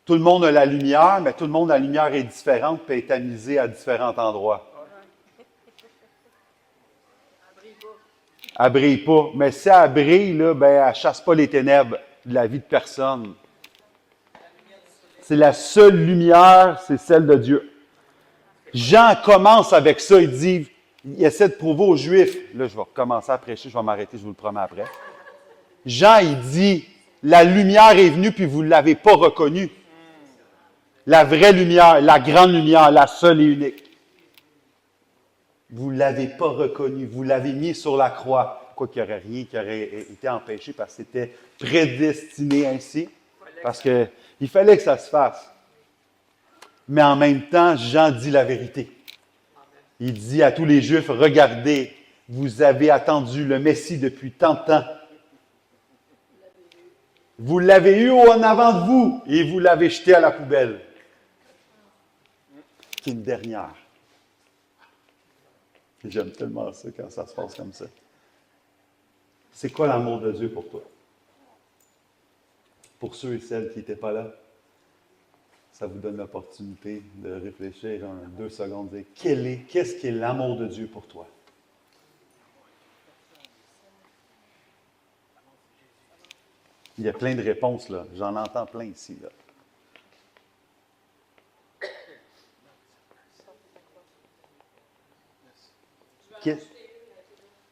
Tout le monde a la lumière, mais tout le monde, la lumière est différente et est tamisée à différents endroits. Elle brille pas. Mais si elle brille, là, ben, elle ne chasse pas les ténèbres de la vie de personne. C'est la seule lumière, c'est celle de Dieu. Jean commence avec ça, il essaie de prouver aux Juifs. Là, je vais recommencer à prêcher, je vais m'arrêter, je vous le promets après. Jean, il dit, la lumière est venue puis vous ne l'avez pas reconnue. La vraie lumière, la grande lumière, la seule et unique. Vous ne l'avez pas reconnue, vous l'avez mis sur la croix. Quoi qu'il n'y aurait rien qui aurait été empêché parce que c'était prédestiné ainsi. Parce qu'il fallait que ça se fasse. Mais en même temps, Jean dit la vérité. Il dit à tous les Juifs, regardez, vous avez attendu le Messie depuis tant de temps. Vous l'avez eu en avant de vous et vous l'avez jeté à la poubelle. Qui est une dernière. J'aime tellement ça quand ça se passe comme ça. C'est quoi l'amour de Dieu pour toi? Pour ceux et celles qui n'étaient pas là, ça vous donne l'opportunité de réfléchir 2 secondes, dire qu'est-ce qui est l'amour de Dieu pour toi? Il y a plein de réponses, là. J'en entends plein ici, là.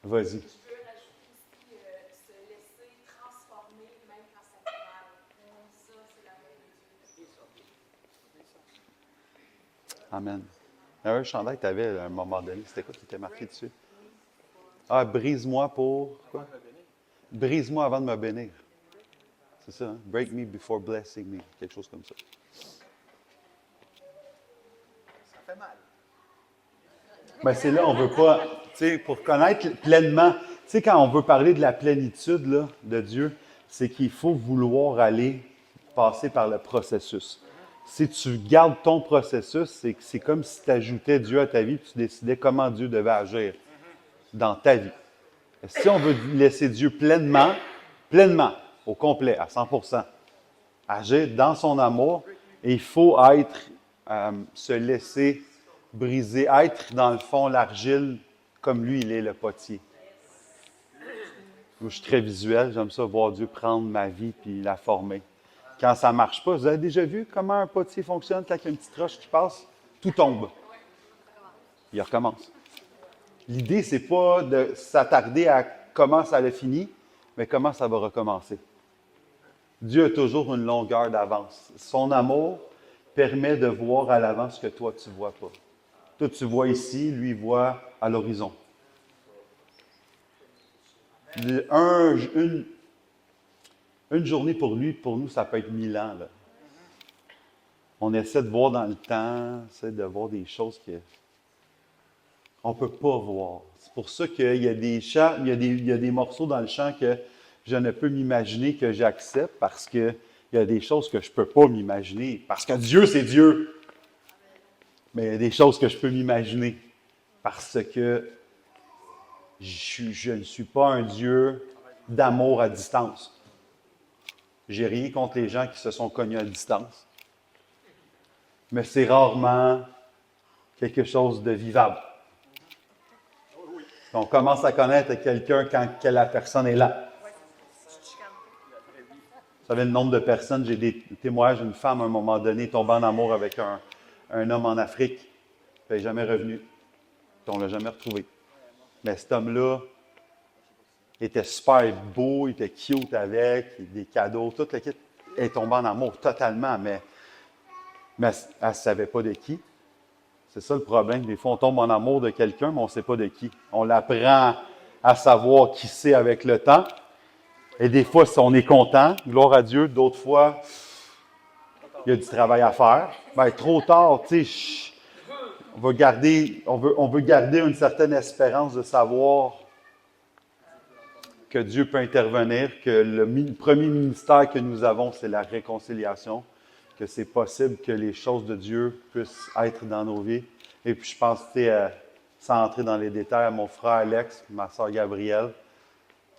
Vas-y. je veux rajouter aussi se laisser transformer même quand ça fait mal. Ça, c'est l'amour de Dieu. Amen. Il y avait un chandail que tu avais à un moment donné. C'était quoi qui était marqué dessus? Ah, brise-moi pour quoi? Brise-moi avant de me bénir. C'est ça, hein? Break me before blessing me. Quelque chose comme ça. Ça fait mal. Ben, c'est là, on veut pas, tu sais, pour connaître pleinement, tu sais, quand on veut parler de la plénitude là, de Dieu, c'est qu'il faut vouloir aller passer par le processus. Si tu gardes ton processus, c'est comme si tu ajoutais Dieu à ta vie, puis tu décidais comment Dieu devait agir dans ta vie. Si on veut laisser Dieu pleinement, au complet, à 100%, agir dans son amour, et il faut se laisser briser, être dans le fond l'argile comme lui, il est le potier. Moi, je suis très visuel, j'aime ça voir Dieu prendre ma vie puis la former. Quand ça ne marche pas, vous avez déjà vu comment un potier fonctionne quand il y a une petite roche qui passe? Tout tombe. Il recommence. L'idée, c'est pas de s'attarder à comment ça a fini, mais comment ça va recommencer. Dieu a toujours une longueur d'avance. Son amour permet de voir à l'avance ce que toi, tu ne vois pas. Toi, tu vois ici, lui voit à l'horizon. Une journée pour lui, pour nous, ça peut être 1000 ans. Là. On essaie de voir dans le temps, essaie de voir des choses qu'on ne peut pas voir. C'est pour ça qu'il y a des chants, il y a des morceaux dans le chant que je ne peux m'imaginer que j'accepte parce qu'il y a des choses que je ne peux pas m'imaginer. Parce que Dieu, c'est Dieu. Mais il y a des choses que je peux m'imaginer parce que je ne suis pas un Dieu d'amour à distance. J'ai rien contre les gens qui se sont connus à distance. Mais c'est rarement quelque chose de vivable. On commence à connaître quelqu'un quand la personne est là. Vous savez, le nombre de personnes, j'ai des témoignages d'une femme à un moment donné tombée en amour avec un homme en Afrique. Elle n'est jamais revenu. Puis on ne l'a jamais retrouvé. Mais cet homme-là était super beau, il était cute avec, des cadeaux, toute l'équipe. Elle est tombée en amour totalement, mais elle ne savait pas de qui. C'est ça le problème. Des fois, on tombe en amour de quelqu'un, mais on ne sait pas de qui. On l'apprend à savoir qui c'est avec le temps. Et des fois, on est content, gloire à Dieu. D'autres fois, il y a du travail à faire. Bien, trop tard, tu sais, on veut garder une certaine espérance de savoir que Dieu peut intervenir, que le premier ministère que nous avons, c'est la réconciliation, que c'est possible que les choses de Dieu puissent être dans nos vies. Et puis je pense, sans entrer dans les détails, à mon frère Alex, ma soeur Gabrielle,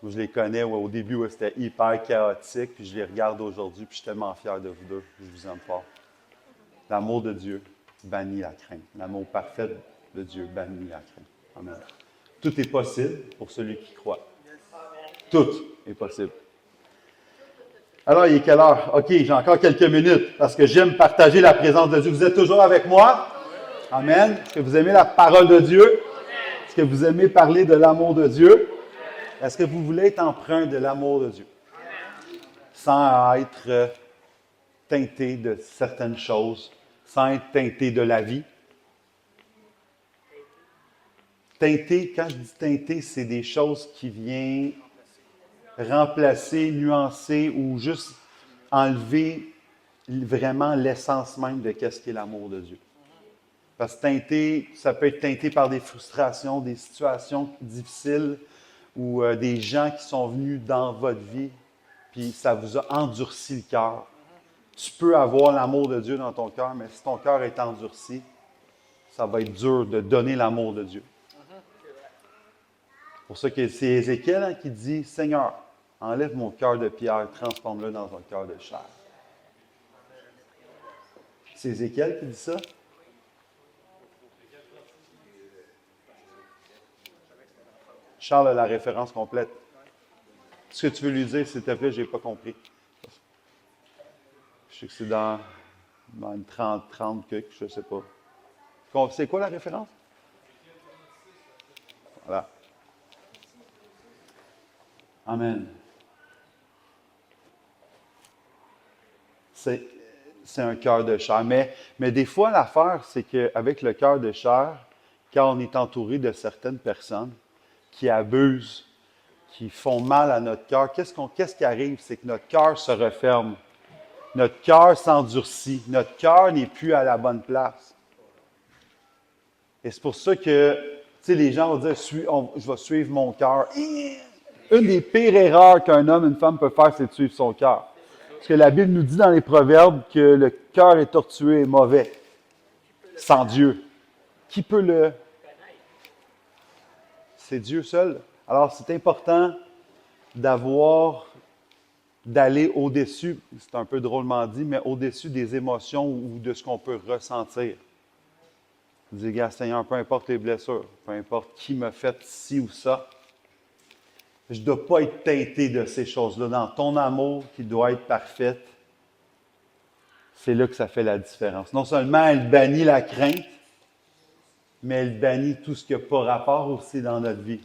où je les connais au début où c'était hyper chaotique, puis je les regarde aujourd'hui, puis je suis tellement fier de vous deux. Je vous aime fort. L'amour de Dieu bannit la crainte. L'amour parfait de Dieu bannit la crainte. Amen. Tout est possible pour celui qui croit. Tout est possible. Alors, il est quelle heure? OK, j'ai encore quelques minutes parce que j'aime partager la présence de Dieu. Vous êtes toujours avec moi? Amen. Est-ce que vous aimez la parole de Dieu? Est-ce que vous aimez parler de l'amour de Dieu? Est-ce que vous voulez être empreint de l'amour de Dieu? Sans être teinté de certaines choses, sans être teinté de la vie. Teinté, quand je dis teinté, c'est des choses qui viennent remplacer, nuancer ou juste enlever vraiment l'essence même de qu'est-ce qu'est l'amour de Dieu. Parce que teinté, ça peut être teinté par des frustrations, des situations difficiles ou des gens qui sont venus dans votre vie, puis ça vous a endurci le cœur. Tu peux avoir l'amour de Dieu dans ton cœur, mais si ton cœur est endurci, ça va être dur de donner l'amour de Dieu. C'est pour ça que c'est Ézéchiel qui dit « Seigneur, enlève mon cœur de pierre, transforme-le dans un cœur de chair. » C'est Ézéchiel qui dit ça? Charles a la référence complète. Ce que tu veux lui dire, s'il te plaît, je n'ai pas compris. Je sais que c'est dans une 30 quelque, je ne sais pas. C'est quoi la référence? Voilà. Amen. C'est un cœur de chair. Mais des fois, l'affaire, c'est qu'avec le cœur de chair, quand on est entouré de certaines personnes qui abusent, qui font mal à notre cœur, qu'est-ce qui arrive? C'est que notre cœur se referme. Notre cœur s'endurcit. Notre cœur n'est plus à la bonne place. Et c'est pour ça que, tu sais, les gens vont dire, je vais suivre mon cœur. Une des pires erreurs qu'un homme et une femme peuvent faire, c'est de suivre son cœur. Parce que la Bible nous dit dans les Proverbes que le cœur est tortueux et mauvais, sans Dieu. Qui peut le... C'est Dieu seul. Alors, c'est important d'aller au-dessus, c'est un peu drôlement dit, mais au-dessus des émotions ou de ce qu'on peut ressentir. Vous dites, Seigneur, peu importe les blessures, peu importe qui m'a fait ci ou ça, je ne dois pas être teinté de ces choses-là. Dans ton amour qui doit être parfaite, c'est là que ça fait la différence. Non seulement elle bannit la crainte, mais elle bannit tout ce qui n'a pas rapport aussi dans notre vie.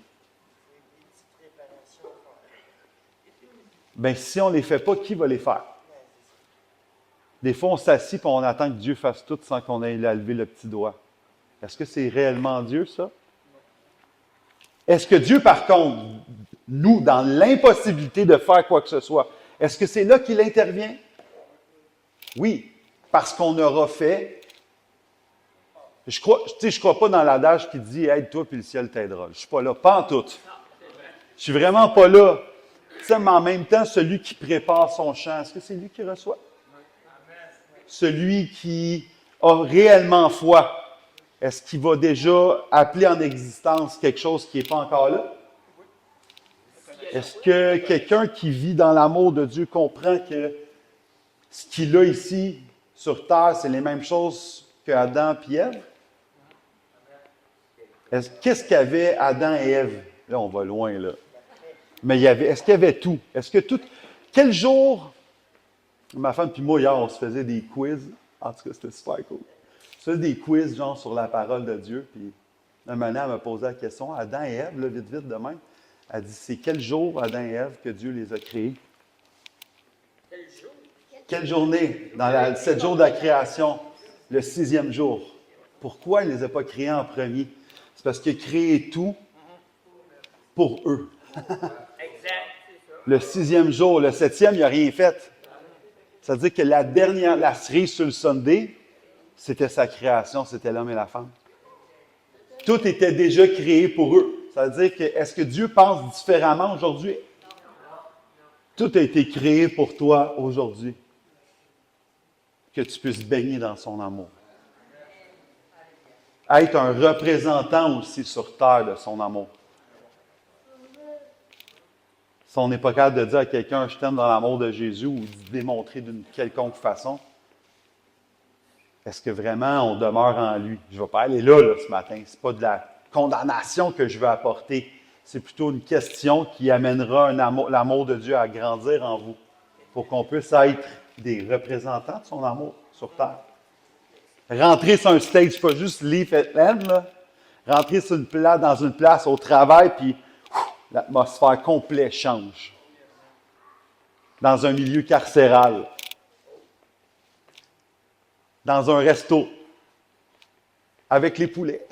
Bien, si on ne les fait pas, qui va les faire? Des fois, on s'assit et on attend que Dieu fasse tout sans qu'on ait levé le petit doigt. Est-ce que c'est réellement Dieu, ça? Est-ce que Dieu, par contre, nous, dans l'impossibilité de faire quoi que ce soit, est-ce que c'est là qu'il intervient? Oui. parce qu'on aura fait. Je crois pas dans l'adage qui dit « Aide-toi, puis le ciel t'aidera ». Je suis pas là, pas en tout. Je suis vraiment pas là. Tu sais, mais en même temps, celui qui prépare son champ, est-ce que c'est lui qui reçoit? Celui qui a réellement foi, est-ce qu'il va déjà appeler en existence quelque chose qui n'est pas encore là? Est-ce que quelqu'un qui vit dans l'amour de Dieu comprend que ce qu'il a ici sur terre, c'est les mêmes choses qu'Adam et Ève? Qu'est-ce qu'avaient Adam et Ève? Là, on va loin, là. Mais est-ce qu'il y avait tout? Est-ce que tout... Quel jour... Ma femme et moi, hier, on se faisait des quiz. En tout cas, c'était super cool. On se faisait des quiz, genre, sur la parole de Dieu. Puis, un moment, elle m'a posé la question, Adam et Ève, là, vite, vite, de même. Elle dit, c'est quel jour, Adam et Ève, que Dieu les a créés? Quel jour? Quelle journée? Dans 7 jours de la création, le 6e jour. Pourquoi il ne les a pas créés en premier? C'est parce qu'il a créé tout pour eux. Exact, c'est ça. Le 6e jour, le 7e, il n'a rien fait. Ça veut dire que la cerise sur le Sunday, c'était sa création, c'était l'homme et la femme. Tout était déjà créé pour eux. Ça veut dire que, est-ce que Dieu pense différemment aujourd'hui? Tout a été créé pour toi aujourd'hui. Que tu puisses baigner dans son amour. Être un représentant aussi sur terre de son amour. Si on n'est pas capable de dire à quelqu'un « je t'aime dans l'amour de Jésus » ou de démontrer d'une quelconque façon, est-ce que vraiment on demeure en lui? Je ne vais pas aller là, ce matin. Ce n'est pas de la condamnation que je veux apporter. C'est plutôt une question qui amènera l'amour de Dieu à grandir en vous pour qu'on puisse être des représentants de son amour sur terre. Rentrer sur un stage, pas juste leave it land, là. Rentrer sur dans une place au travail, puis l'atmosphère complète change. Dans un milieu carcéral. Dans un resto. Avec les poulets.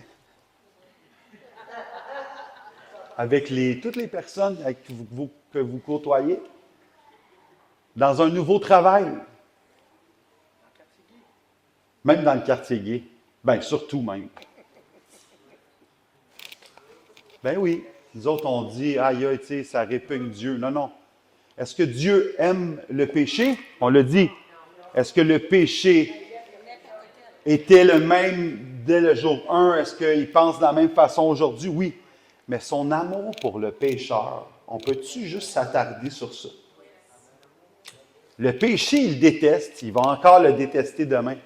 Avec toutes les personnes que vous côtoyez. Dans un nouveau travail. Même dans le quartier gay. Bien, surtout même. Ben oui. Nous autres, on dit, aïe, tu sais, ça répugne Dieu. Non, non. Est-ce que Dieu aime le péché? On le dit. Est-ce que le péché était le même dès le jour 1? Est-ce qu'il pense de la même façon aujourd'hui? Oui. Mais son amour pour le pécheur, on peut-tu juste s'attarder sur ça? Le péché, il déteste. Il va encore le détester demain.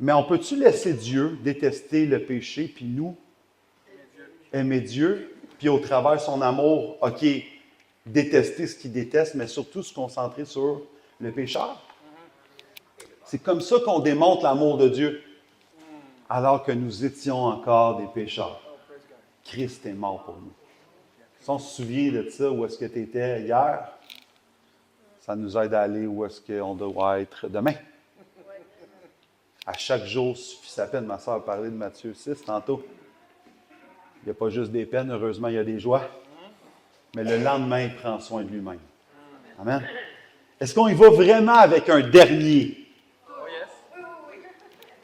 Mais on peut-tu laisser Dieu détester le péché, puis nous, aimer Dieu, puis au travers de son amour, OK, détester ce qu'il déteste, mais surtout se concentrer sur le pécheur? C'est comme ça qu'on démontre l'amour de Dieu, alors que nous étions encore des pécheurs. Christ est mort pour nous. Si on se souvient de ça, où est-ce que tu étais hier, ça nous aide à aller où est-ce qu'on doit être demain. À chaque jour suffit sa peine. Ma soeur a parlé de Matthieu 6 tantôt. Il n'y a pas juste des peines, heureusement, il y a des joies. Mais le lendemain, il prend soin de lui-même. Amen. Est-ce qu'on y va vraiment avec un dernier?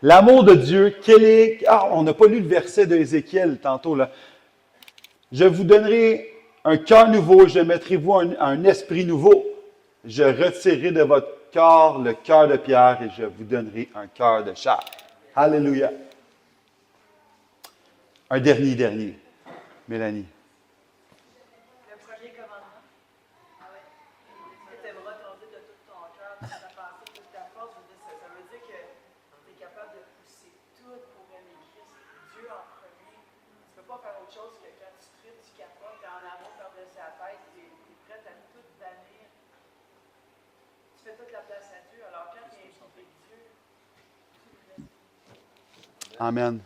L'amour de Dieu, quel est... Ah, on n'a pas lu le verset d'Ézéchiel tantôt, là. Je vous donnerai un cœur nouveau, je mettrai vous un esprit nouveau. Je retirerai de votre corps le cœur de pierre et je vous donnerai un cœur de chair. Alléluia. Un dernier. Mélanie. Le premier commandement. Tu aimeras ton Dieu de tout ton cœur, de ta pensée, de toute ta force. Ça veut dire que tu es capable de pousser tout pour aimer Christ. Dieu en premier. Tu ne peux pas faire autre chose que quand tu tripes, tu capotes, tu es en amour par-dessus la tête, tu es prête à tout bannir. Tu fais toute la place à Dieu. Alors quand tu es avec Dieu, Amen.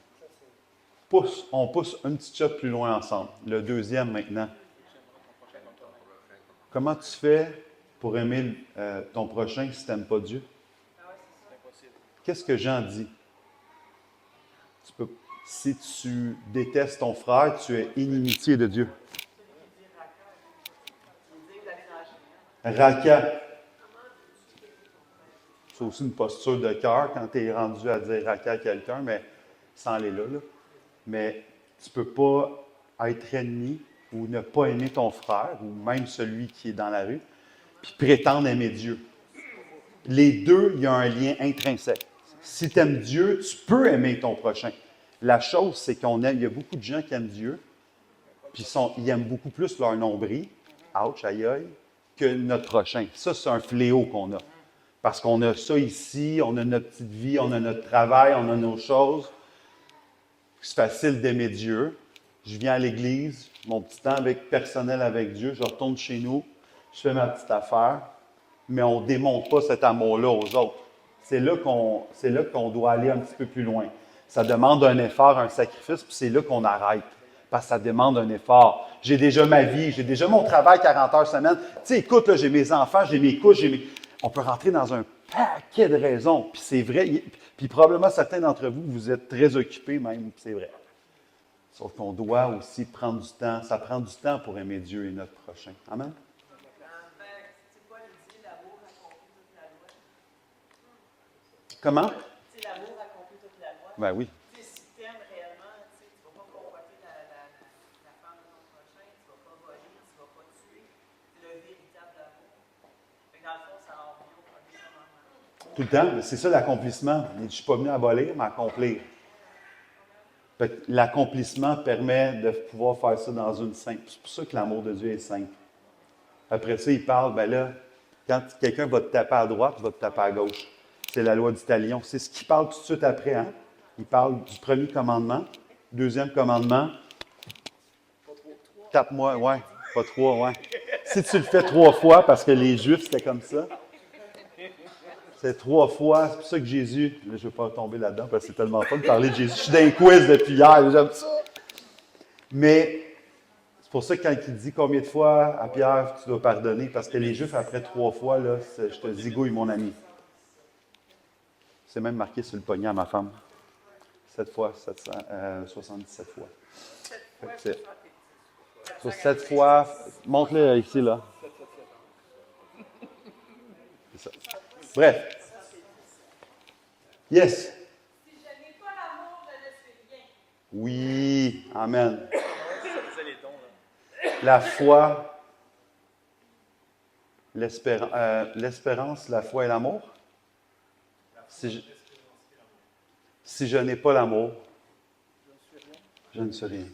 On pousse un petit shot plus loin ensemble. Le deuxième maintenant. Comment tu fais pour aimer ton prochain si tu n'aimes pas Dieu? Qu'est-ce que Jean dit? Si tu détestes ton frère, tu es inimitié de Dieu. Raka. C'est aussi une posture de cœur quand tu es rendu à dire à quelqu'un, mais sans aller là. Mais tu ne peux pas être ennemi ou ne pas aimer ton frère ou même celui qui est dans la rue, puis prétendre aimer Dieu. Les deux, il y a un lien intrinsèque. Si tu aimes Dieu, tu peux aimer ton prochain. La chose, c'est il y a beaucoup de gens qui aiment Dieu, puis ils aiment beaucoup plus leur nombril, ouch, aïe aïe, que notre prochain. Ça, c'est un fléau qu'on a. Parce qu'on a ça ici, on a notre petite vie, on a notre travail, on a nos choses. C'est facile d'aimer Dieu. Je viens à l'église, mon petit temps personnel avec Dieu, je retourne chez nous, je fais ma petite affaire, mais on ne démontre pas cet amour-là aux autres. C'est là qu'on doit aller un petit peu plus loin. Ça demande un effort, un sacrifice, puis c'est là qu'on arrête. Parce que ça demande un effort. J'ai déjà ma vie, j'ai déjà mon travail 40 heures semaine. Tu sais, écoute, là, j'ai mes enfants, j'ai mes couches, On peut rentrer dans un paquet de raisons. Puis c'est vrai. Puis probablement certains d'entre vous, vous êtes très occupés même, puis c'est vrai. Sauf qu'on doit aussi prendre du temps. Ça prend du temps pour aimer Dieu et notre prochain. Amen? C'est quoi il dit, l'amour accomplit toute la loi? Comment? C'est l'amour accomplit toute la loi. Ben oui. Tu sais, si tu aimes réellement, tu ne vas pas convoiter la femme de ton prochain, tu ne vas pas voler, tu ne vas pas tuer. C'est le véritable amour. Fait que dans le fond, ça en revient au premier commandement. Tout le temps. C'est ça l'accomplissement. Je ne suis pas venu à voler, mais à accomplir. Fait que l'accomplissement permet de pouvoir faire ça dans une simple. C'est pour ça que l'amour de Dieu est simple. Après ça, il parle, ben là, quand quelqu'un va te taper à droite, il va te taper à gauche. C'est la loi du talion. C'est ce qu'il parle tout de suite après. Hein? Il parle du premier commandement, deuxième commandement. Tape-moi, ouais, pas 3, ouais. Si tu le fais 3 fois, parce que les Juifs, c'était comme ça. C'est 3 fois. C'est pour ça que Jésus, là, je ne vais pas tomber là-dedans parce que c'est tellement fun de parler de Jésus. Je suis dans un quiz depuis hier, j'aime ça. Mais c'est pour ça que quand il dit combien de fois à Pierre tu dois pardonner, parce que les Juifs, après 3 fois, là, je te zigouille, mon ami. C'est même marqué sur le poignet à ma femme. 7 fois, 77 fois. Sur 7 fois, montre-le ici, là. C'est ça. Bref. Yes. Si je n'ai pas l'amour, je ne suis rien. Oui. Amen. La foi, l'espérance, la foi et l'amour. Si je n'ai pas l'amour, je ne suis rien.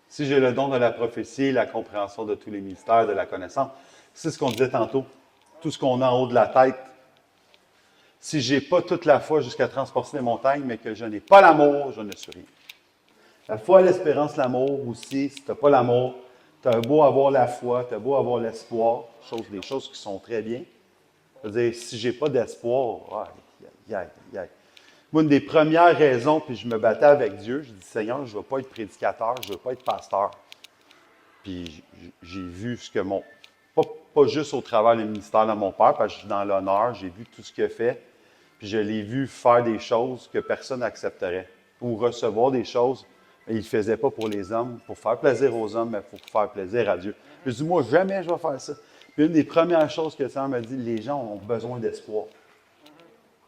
Si j'ai le don de la prophétie, la compréhension de tous les mystères, de la connaissance, c'est ce qu'on disait tantôt, tout ce qu'on a en haut de la tête. Si je n'ai pas toute la foi jusqu'à transporter les montagnes, mais que je n'ai pas l'amour, je ne suis rien. La foi, l'espérance, l'amour aussi, si tu n'as pas l'amour, tu as beau avoir la foi, tu as beau avoir l'espoir, des choses qui sont très bien. C'est-à-dire, si je n'ai pas d'espoir, moi, une des premières raisons, puis je me battais avec Dieu, je dis, Seigneur, je ne veux pas être prédicateur, je ne veux pas être pasteur. Puis j'ai vu ce que pas juste au travers du ministère de mon père, parce que je suis dans l'honneur, j'ai vu tout ce qu'il a fait, puis je l'ai vu faire des choses que personne n'accepterait, ou recevoir des choses, mais il ne le faisait pas pour les hommes, pour faire plaisir aux hommes, mais pour faire plaisir à Dieu. Je dis, moi, jamais je vais faire ça. Puis une des premières choses que le Seigneur m'a dit, les gens ont besoin d'espoir.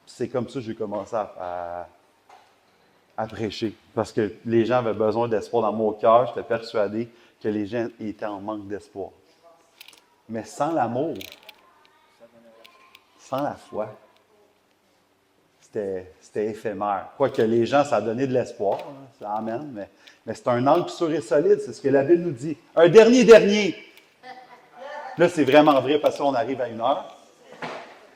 C'est comme ça que j'ai commencé à prêcher. Parce que les gens avaient besoin d'espoir dans mon cœur. J'étais persuadé que les gens étaient en manque d'espoir. Mais sans l'amour, sans la foi, c'était éphémère. Quoique les gens, ça a donné de l'espoir. Hein, ça amène. Mais c'est un angle sûr et solide. C'est ce que la Bible nous dit. Un dernier. Là, c'est vraiment vrai parce qu'on arrive à 1 heure.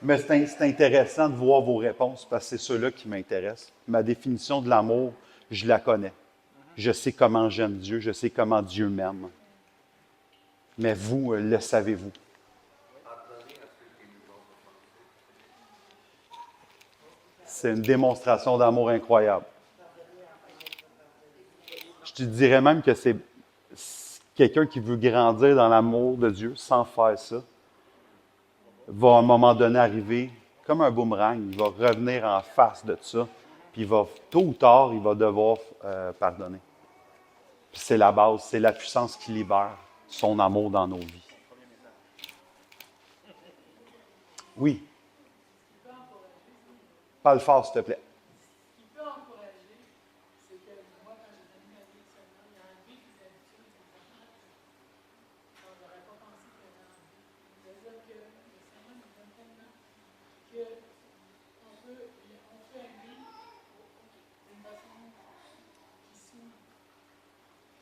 Mais c'est intéressant de voir vos réponses parce que c'est ceux-là qui m'intéressent. Ma définition de l'amour, je la connais. Je sais comment j'aime Dieu, je sais comment Dieu m'aime. Mais vous, le savez-vous? C'est une démonstration d'amour incroyable. Je te dirais même que c'est quelqu'un qui veut grandir dans l'amour de Dieu sans faire ça. Va à un moment donné arriver, comme un boomerang, il va revenir en face de ça, puis tôt ou tard, il va devoir pardonner. Puis c'est la base, c'est la puissance qui libère son amour dans nos vies. Oui. Parle fort, s'il te plaît. Ce qui peut encourager, c'est que moi, quand j'ai donné ma vie au Seigneur, il a enlevé des habitudes, des affaires qu'on n'aurait pas pensé qu'il y avait enlevé. C'est-à-dire que le Seigneur nous donne tellement qu'on peut aimer d'une façon qui s'ouvre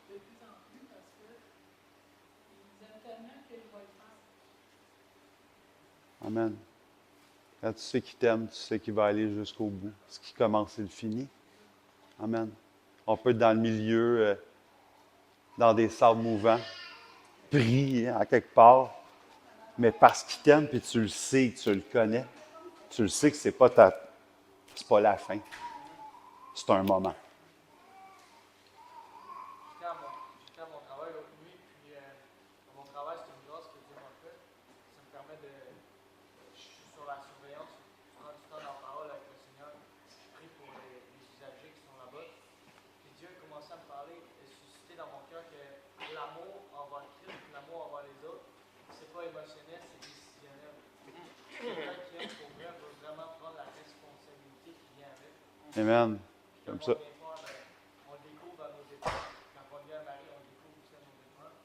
de plus en plus parce qu'il nous aime tellement qu'il va le faire. Amen. Quand tu sais qu'il t'aime, tu sais qu'il va aller jusqu'au bout. Ce qui commence, il finit. Amen. On peut être dans le milieu, dans des sables mouvants, pris à quelque part, mais parce qu'il t'aime, puis tu le sais, tu le connais, tu le sais que c'est pas la fin. C'est un moment. J'étais à mon travail l'autre nuit, puis mon travail, c'est une grâce que Dieu m'a fait. Ça me permet de. Je suis sur la surveillance, je prends du temps en parole avec le Seigneur, je prie pour les usagers qui sont là-bas. Puis Dieu a commencé à me parler et susciter dans mon cœur que l'amour envers Christ, l'amour envers les autres, c'est pas émotionnel, c'est décisionnel. Quelqu'un qui aime pour vrai veut vraiment prendre la responsabilité qui vient avec. Amen. Puis Comme ça. comme des fois, on découvre à nos dépens. Quand on vient à Marie, on découvre aussi à nos dépens.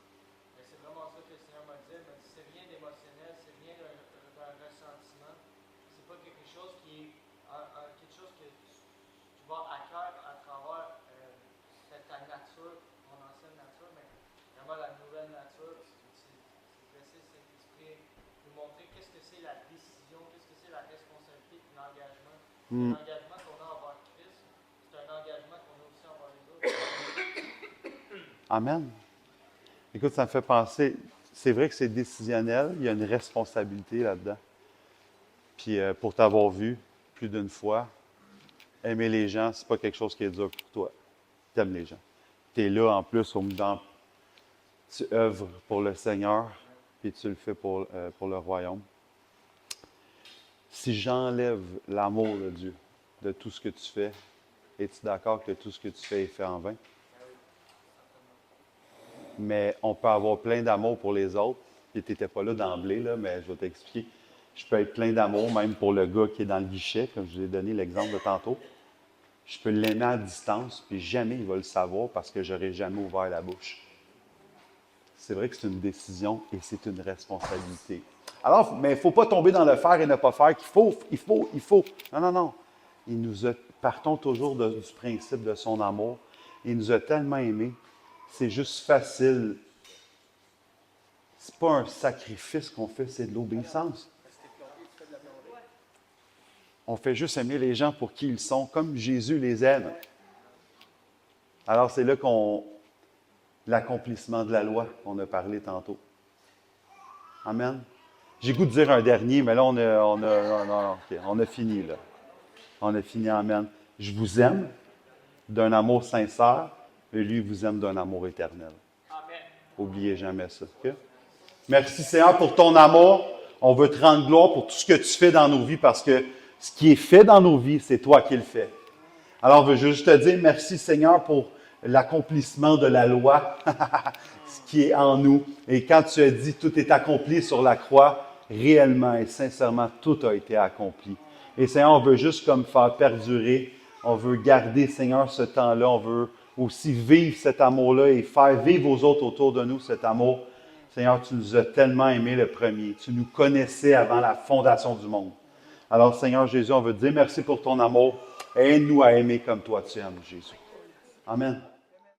Mais c'est vraiment ça que le Seigneur m'a dit. Il m'a dit, c'est rien d'émotionnel, c'est rien d'un ressentiment. C'est pas quelque chose qui est quelque chose que tu vas à cœur à travers ta nature, ton ancienne nature, mais vraiment la nouvelle nature. C'est laisser cet esprit nous montrer qu'est-ce que c'est la décision, qu'est-ce que c'est la responsabilité et l'engagement. L'engagement qu'on a envers Christ, c'est un engagement qu'on a aussi envers les autres. Amen. Écoute, ça me fait penser, c'est vrai que c'est décisionnel, il y a une responsabilité là-dedans. Puis pour t'avoir vu plus d'une fois, aimer les gens, c'est pas quelque chose qui est dur pour toi. Tu aimes les gens. Tu es là en plus, tu œuvres pour le Seigneur, puis tu le fais pour le royaume. Si j'enlève l'amour de Dieu de tout ce que tu fais, es-tu d'accord que tout ce que tu fais est fait en vain? Mais on peut avoir plein d'amour pour les autres. Puis tu n'étais pas là d'emblée, là, mais je vais t'expliquer. Je peux être plein d'amour, même pour le gars qui est dans le guichet, comme je vous ai donné l'exemple de tantôt. Je peux l'aimer à distance, puis jamais il va le savoir parce que je n'aurai jamais ouvert la bouche. C'est vrai que c'est une décision et c'est une responsabilité. Alors, mais il ne faut pas tomber dans le faire et ne pas faire, qu'il faut. Non, non, non. Partons toujours du principe de son amour. Il nous a tellement aimés. C'est juste facile. C'est pas un sacrifice qu'on fait, c'est de l'obéissance. On fait juste aimer les gens pour qui ils sont, comme Jésus les aime. Alors, c'est là l'accomplissement de la loi qu'on a parlé tantôt. Amen. J'ai goût de dire un dernier, mais là, on a fini, là. On a fini, amen. Je vous aime d'un amour sincère, et lui vous aime d'un amour éternel. Amen. N'oubliez jamais ça. Okay? Merci Seigneur pour ton amour. On veut te rendre gloire pour tout ce que tu fais dans nos vies parce que ce qui est fait dans nos vies, c'est toi qui le fais. Alors, je veux juste te dire merci Seigneur pour l'accomplissement de la loi, ce qui est en nous. Et quand tu as dit tout est accompli sur la croix, réellement et sincèrement, tout a été accompli. Et Seigneur, on veut juste comme faire perdurer, on veut garder Seigneur ce temps-là, on veut aussi vivre cet amour-là et faire vivre aux autres autour de nous cet amour. Seigneur, tu nous as tellement aimés le premier. Tu nous connaissais avant la fondation du monde. Alors, Seigneur Jésus, on veut te dire merci pour ton amour. Aide-nous à aimer comme toi tu aimes, Jésus. Amen.